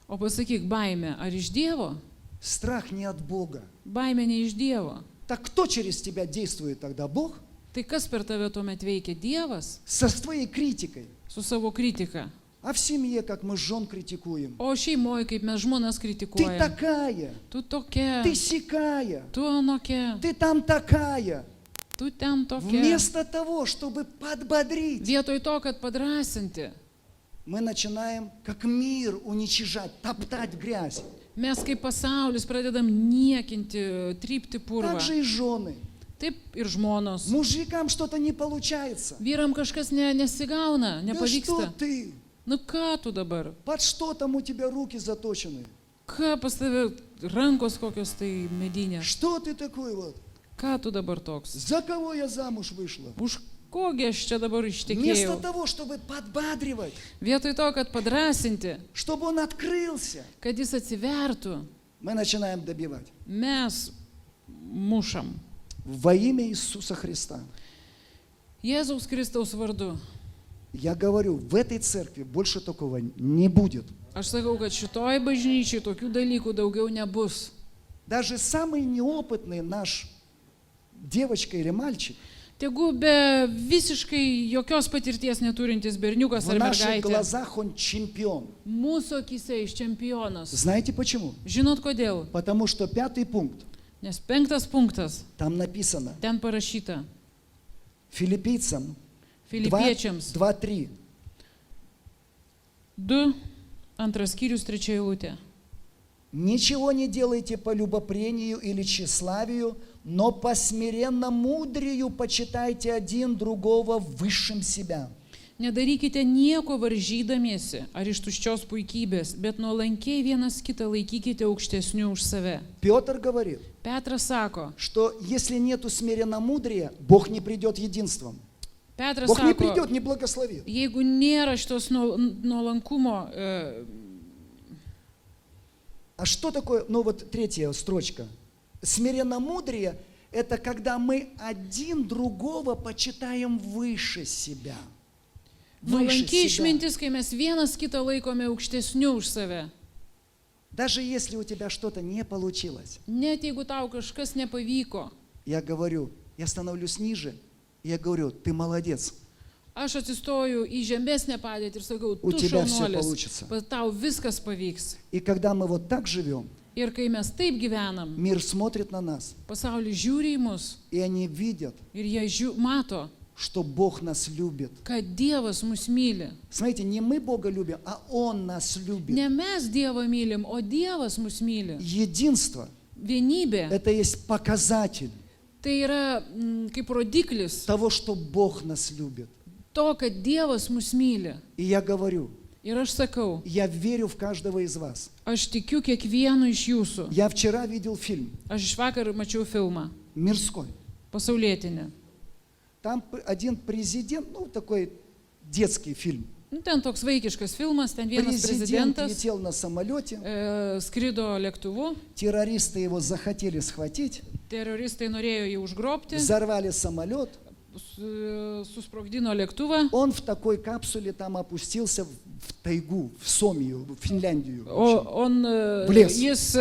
O pasakyk, baimė, ar iš Dievo? Страх не от Бога. Baimė ne iš Dievo. Так кто через тебя действует тогда? Бог? Tai kas per tave tuomet veikia? Dievas Со своей критикой. su savo kritika. А в семье, как мы жен критикуем. O šeimoje, kaip mes žmonas Ты kritikuojame. такая, Tu tokia, ты сякая, tu anokia, ты там такая. tu ten tokia. Вместо того, чтобы подбодрить, Vietoj to, kad padrasinti, мы начинаем, как мир, уничижать, топтать грязь. mes kaip pasaulis pradedam niekinti, trypti purvą. Так же и жены. Taip ir žmonos. Mужикам что-то не получается. Vyram kažkas nesigauna, Да что nepavyksta. ты? Nu ką tu dabar? Под что там у тебя руки заточены? Ką pas tave rankos kokios tai medinės? Что ты такой вот? Ką tu dabar toks? За кого я замуж вышла? Už kogi aš čia dabar Вместо ištekėjau? того, чтобы подбадривать, Vietoj to, kad padrasinti, чтобы он открылся, kad jis atsivertų, мы начинаем добивать. mes mušam. Во имя Иисуса Христа. Jėzaus Kristaus vardu. Я говорю, в этой церкви больше такого не будет. Aš sakau, kad šitoj bažnyčiai tokių dalykų daugiau nebus. Даже самый неопытный наш девочка или мальчик Tegu be visiškai jokios patirties neturintis berniukas в ar наших mergaitė. глазах он чемпион. Mūsų akise iš čempionas. Знаете почему? Žinot kodėl? Потому что 5 пункт, Nes 5 punktas, там написано, ten parašyta Филиппийцам Filipiečiams 2:3. 2, 2 skyrius 3 eilutė. Ничего не делайте по любопрению или тщеславию, но по смиренно мудрию почитайте один другого высшим себя. Nedarykite nieko varžydamiesi ar iš tuščios puikybės, bet nuolankiai vienas kitą laikykite aukštesniu už save. Петр говорит, Petras sako, что если нету смиренномудрия, Бог не придет единством. Petras Бог не sako, придет, не благословит. jeigu nėra šitos nuolankumo, А что такое, ну вот третья строчка. Смиренномудрие – это когда мы один другого почитаем выше себя. Выше nuolankiai себя. išmintis, kai mes vienas kitą laikome aukštesniu už save. Даже если у тебя что-то не получилось, Net jeigu tau kažkas nepavyko, я говорю, я становлюсь ниже, и я говорю, ты молодец. aš atsistoju į žemesnę padėtį ir sakau, У tu тебя все šaunuolis, получится. tau viskas pavyks. И когда мы вот так живем, Ir kai mes taip gyvenam, мир смотрит на нас, pasaulis žiūri į mus и они видят, ir jie mato, что Бог нас любит. kad Dievas mus myli. Смотрите, не мы Бога любим, а Он нас любит. Ne mes Dievą mylim, o Dievas mus myli. Единство Vienybė – это есть показатель tai yra kaip rodiklis того, что Бог нас любит. to, kad Dievas mus myli. И я говорю, Ir aš sakau, я верю в каждого из вас. aš tikiu kiekvienu iš jūsų. Я вчера видел фильм Aš iš vakar mačiau filmą, «Мирской». pasaulietinį. Там один президент, ну такой детский фильм. Nu, ten toks vaikiškas filmas, ten vienas Президент prezidentas летел на самолете, skrido lėktuvu, террористы его захотели схватить, teroristai norėjo jį užgrobti, взорвали самолет. susprogdino lėktuvą, Он в такой капсуле там опустился в тайгу, в Сомию, в Финляндию. jis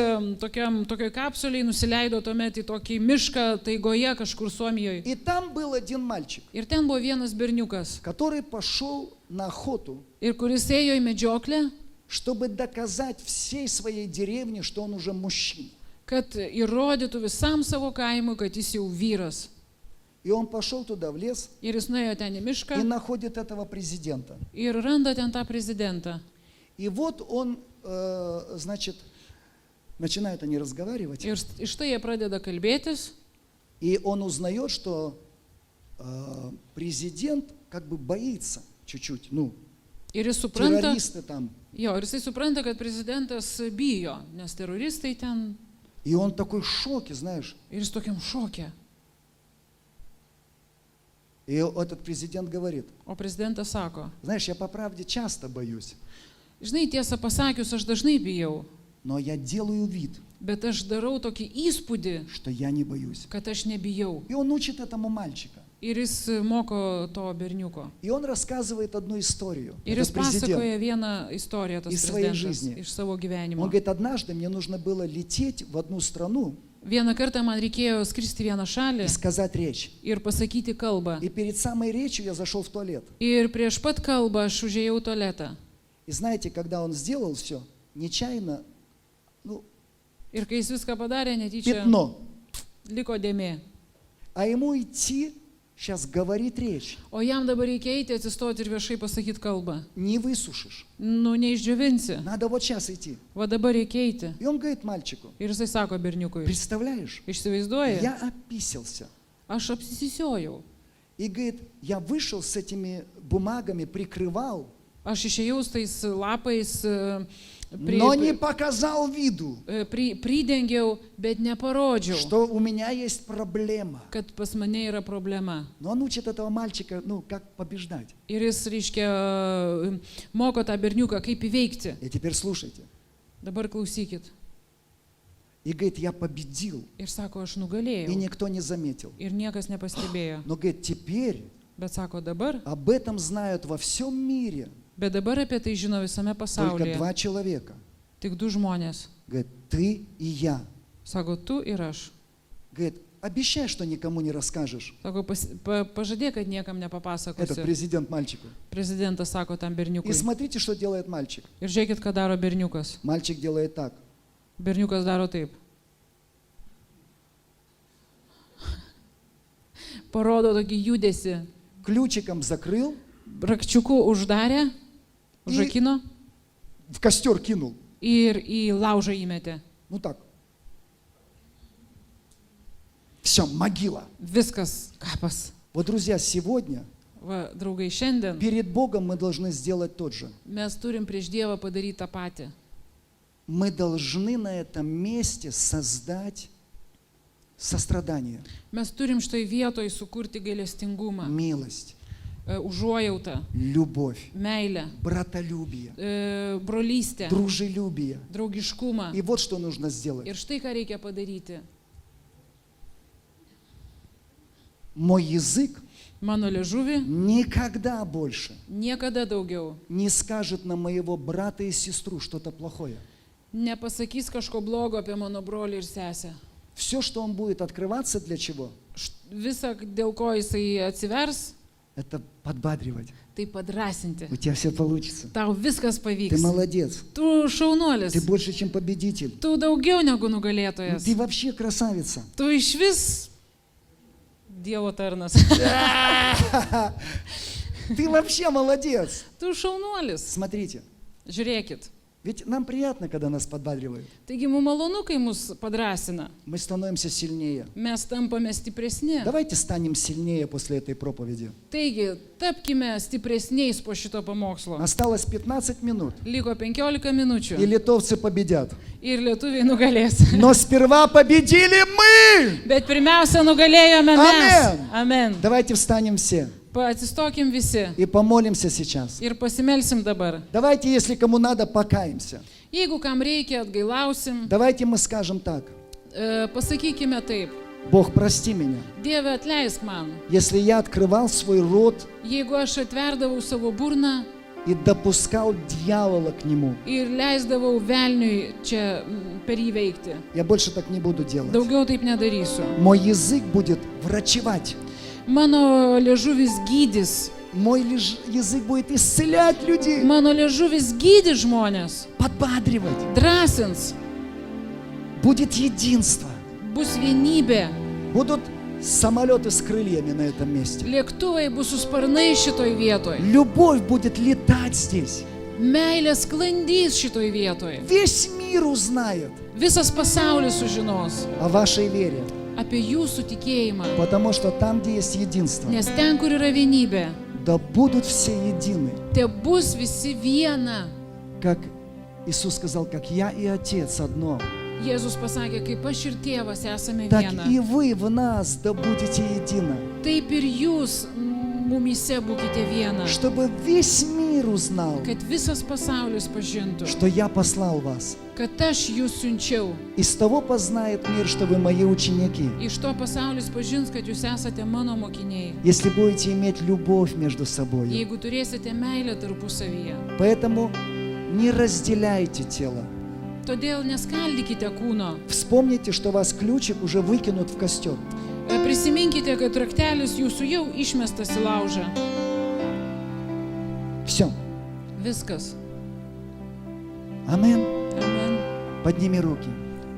tokioj kapsuliai nusileido tuomet į tokį mišką taigoje kažkur Suomijoje. И там был один мальчик, Ir ten buvo vienas berniukas, который пошел на охоту, ir kuris ėjo į medžioklę, чтобы доказать всей своей деревне, что он уже мужчина. kad įrodytų visam savo kaimui, kad jis jau vyras. И он пошел туда, в лес, Ir jis nuėjo ten į и mišką находит этого президента. ir randa ten tą prezidentą. И вот он, значит, начинают они разговаривать, Ir štai jie pradeda kalbėtis и он узнает, что президент как бы боится чуть-чуть, ну, ir jis supranta, террористы там. ir jisai supranta, kad prezidentas bijo, nes teroristai ten И он такой в šoке, знаешь. ir jis tokiam šokė. И этот президент говорит, O prezidentas sako, знаешь, я по правде часто боюсь, žinai, tiesą pasakius, aš dažnai bijau, но я делаю вид, bet aš darau tokį įspūdį, что я не боюсь. kad aš nebijau. И он учит этому мальчика. Ir jis moko to berniuko. И он рассказывает одну историю. Ir Этот jis президент. pasakoja vieną istoriją, tas Iš своей prezidentas, жизни. iš savo gyvenimo. Он говорит, однажды мне нужно было лететь в одну страну Vieną kartą man reikėjo skristi vieną šalį и сказать речь. ir pasakyti kalbą. И перед самой речью я зашел в туалет. Ir prieš pat kalbą aš užėjau į tualetą. И знаете, когда он сделал все, нечаянно, ну, Ir kai jis viską padarė, netyčia пятно. liko dėmė. А ему идти, сейчас говорит речь, O jam dabar reikia eiti, atsistoti ir viešai pasakyti kalbą. не высушишь. Nu, neišdžiovinsi. Надо вот сейчас идти. Va dabar reikia eiti. И он говорит мальчику, Ir jisai sako berniukui, представляешь, išsivaizduoji, я описался. aš apsisisiojau. И говорит, я вышел с этими бумагами, прикрывал, Aš išėjau su tais lapais, но не показал виду, pridengiau, bet neparodžiau, что у меня есть проблема. kad pas mane yra problema. Но он учит этого мальчика, ну, как побеждать. Ir jis, reiškia, moko tą berniuką, kaip įveikti. И теперь слушайте. Dabar klausykit. И говорит, я победил, Ir sako, aš и nugalėjau. никто не заметил. Ir niekas nepastebėjo. Но, говорит, теперь Bet sako, dabar. об этом знают во всем мире Bet dabar apie tai žino visame только pasaulyje. два человека. Tik du žmonės. Говорит, ты и я. Sako, tu ir aš. Говорит, обещай, что никому не расскажешь. Sako, pažadėk, kad niekam Этот nepapasakosi. президент мальчику. Prezidentas sako tam И berniukui. смотрите, что делает мальчик. Ir žiūrėkit, ką daro berniukas. Мальчик делает так. Berniukas daro taip. Parodo tokį judesį. Ключиком закрыл, Rakčiuku uždarė, užrakino в костер кинул. ir į laužą įmetė. Ну так. Все, могила. Viskas kapas. Вот, друзья, сегодня Va, draugai, šiandien перед Богом мы должны сделать тот же. mes turim prieš Dievą padaryti tą patį. Мы должны на этом месте создать сострадание, Mes turim štai vietoj sukurti gailestingumą, милость, užuojautą, любовь, meilę, братолюбие, brolystę, дружелюбие. draugiškumą. И вот что нужно сделать. Ir štai ką reikia padaryti. Мой язык Mano liežuvį никогда больше niekada daugiau не скажет на моего брата и сестру что-то плохое. nepasakys kažko blogo apie mano brolį ir sesę. Все, что он будет открываться, для чего? Visa, dėl ko jisai atsivers, Это подбадривать. tai padrasinti. У тебя все получится. Tau viskas Ты pavyks. молодец. Tu šaunuolis. Ты больше, чем победитель. Tu daugiau negu Ну, nugalėtojas. ты вообще красавица. Tu iš vis Dievo tarnas. Ты вообще молодец. Tu šaunuolis. Смотрите, Žiūrėkit. ведь нам приятно, когда нас подбадривают. Taigi mums malonu, kai mus padrasina. Мы становимся сильнее. Mes tampame stipresni. Давайте станем сильнее после этой проповеди. Taigi, tapkime stipresniais po šito pamokslo. Осталось 15 минут, Liko 15 и minučių. литовцы победят. Ir lietuviai nugalės. Но сперва победили мы! Bet pirmiausia, nugalėjome mes. Amen. Amen. Давайте встанем все Atsistokim visi и помолимся сейчас. ir pasimelsim dabar. Давайте, если кому надо, покаемся. Jeigu kam reikia, atgailausim. Давайте мы скажем так. Pasakykime taip. Бог, прости меня. Dieve, atleisk man. Если я открывал свой рот Jeigu aš atverdavau savo burną и допускал дьявола к нему, ir leisdavau velniui čia per jį veikti, я больше так не буду делать. daugiau taip nedarysiu. Мой язык будет врачевать. Mano liežuvis gydys. Мой язык будет исцелять людей, Mano liežuvis gydys žmonės. подбадривать. Drąsins. Будет единство. Bus vienybė. Будут самолеты с крыльями на этом месте. Lėktuvai bus su sparnai šitoj vietoj. Любовь будет летать здесь. Meilė sklandys šitoj vietoj. Весь мир узнает Visas pasaulis sužinos о вашей вере. apie jūsų tikėjimą. Потому что там, где есть единство, Nes ten, kur yra vienybė, да будут все едины. te bus visi viena. Как Иисус сказал, как я и Отец одно, Jėzus pasakė, kaip aš ir tėvas esame так viena. и вы в нас да будете едины. Taip ir jūs mumise būkite viena. Чтобы весь мир узнал, Kad visas pasaulis pažintų, что я послал вас. kad aš jūs siunčiau. Из того познает мир, что вы мои ученики. Iš to pasaulis pažins, kad jūs esate mano mokiniai. Если будете иметь любовь между собой. Jeigu turėsite meilę tarpusavyje. Поэтому не разделяйте тело. Todėl neskaldykite kūno. Вспомните, что вас ключик уже выкинут в костер. Prisiminkite, kad raktelis jūsų jau išmestas į laužą. Все. Viskas. Амин. Amen. Подними руки.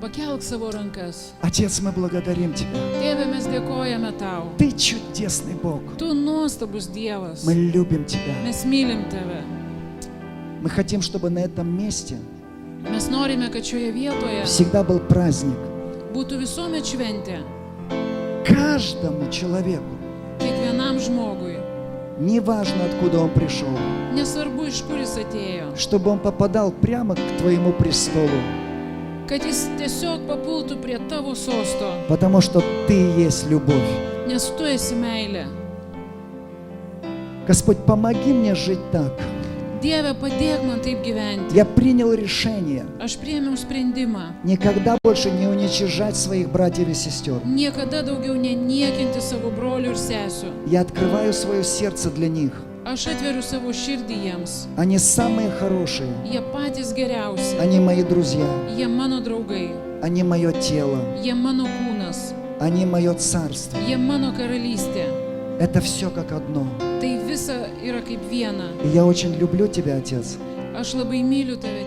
Pakelk savo rankas. Отец, мы благодарим Тебя. Tėve, mes dėkojame tau. Ты чудесный Бог. Tu nuostabus Dievas. Мы любим Тебя. Mes mylim tave. Мы хотим, чтобы на этом месте Mes norime, kad šioje vietoje всегда был праздник. būtų visuomet šventė. Каждому человеку, Kiekvienam žmogui. неважно, откуда он пришел, Nesvarbu, iš kur jis atėjo. чтобы он попадал прямо к Твоему престолу, Kad jis tiesiog papultų prie tavo sosto. потому что Ты есть любовь. Nes tu esi meilė. Господь, помоги мне жить так. Dieve, padėk man taip gyventi. Я принял решение Aš priėmiau sprendimą. никогда больше не уничижать своих братьев и сестер. Niekada daugiau neniekinti savo brolių ir sesių. Я открываю свое сердце для них. Aš atveriu savo širdį jiems. Они самые хорошие. Jie patys geriausi. Они мои друзья. Jie mano draugai. Они мое тело. Jie mano kūnas. Они мое царство. Jie mano karalystė. Это все как одно. Tai visa yra kaip viena. И я очень люблю Тебя, Отец. Aš labai myliu tave,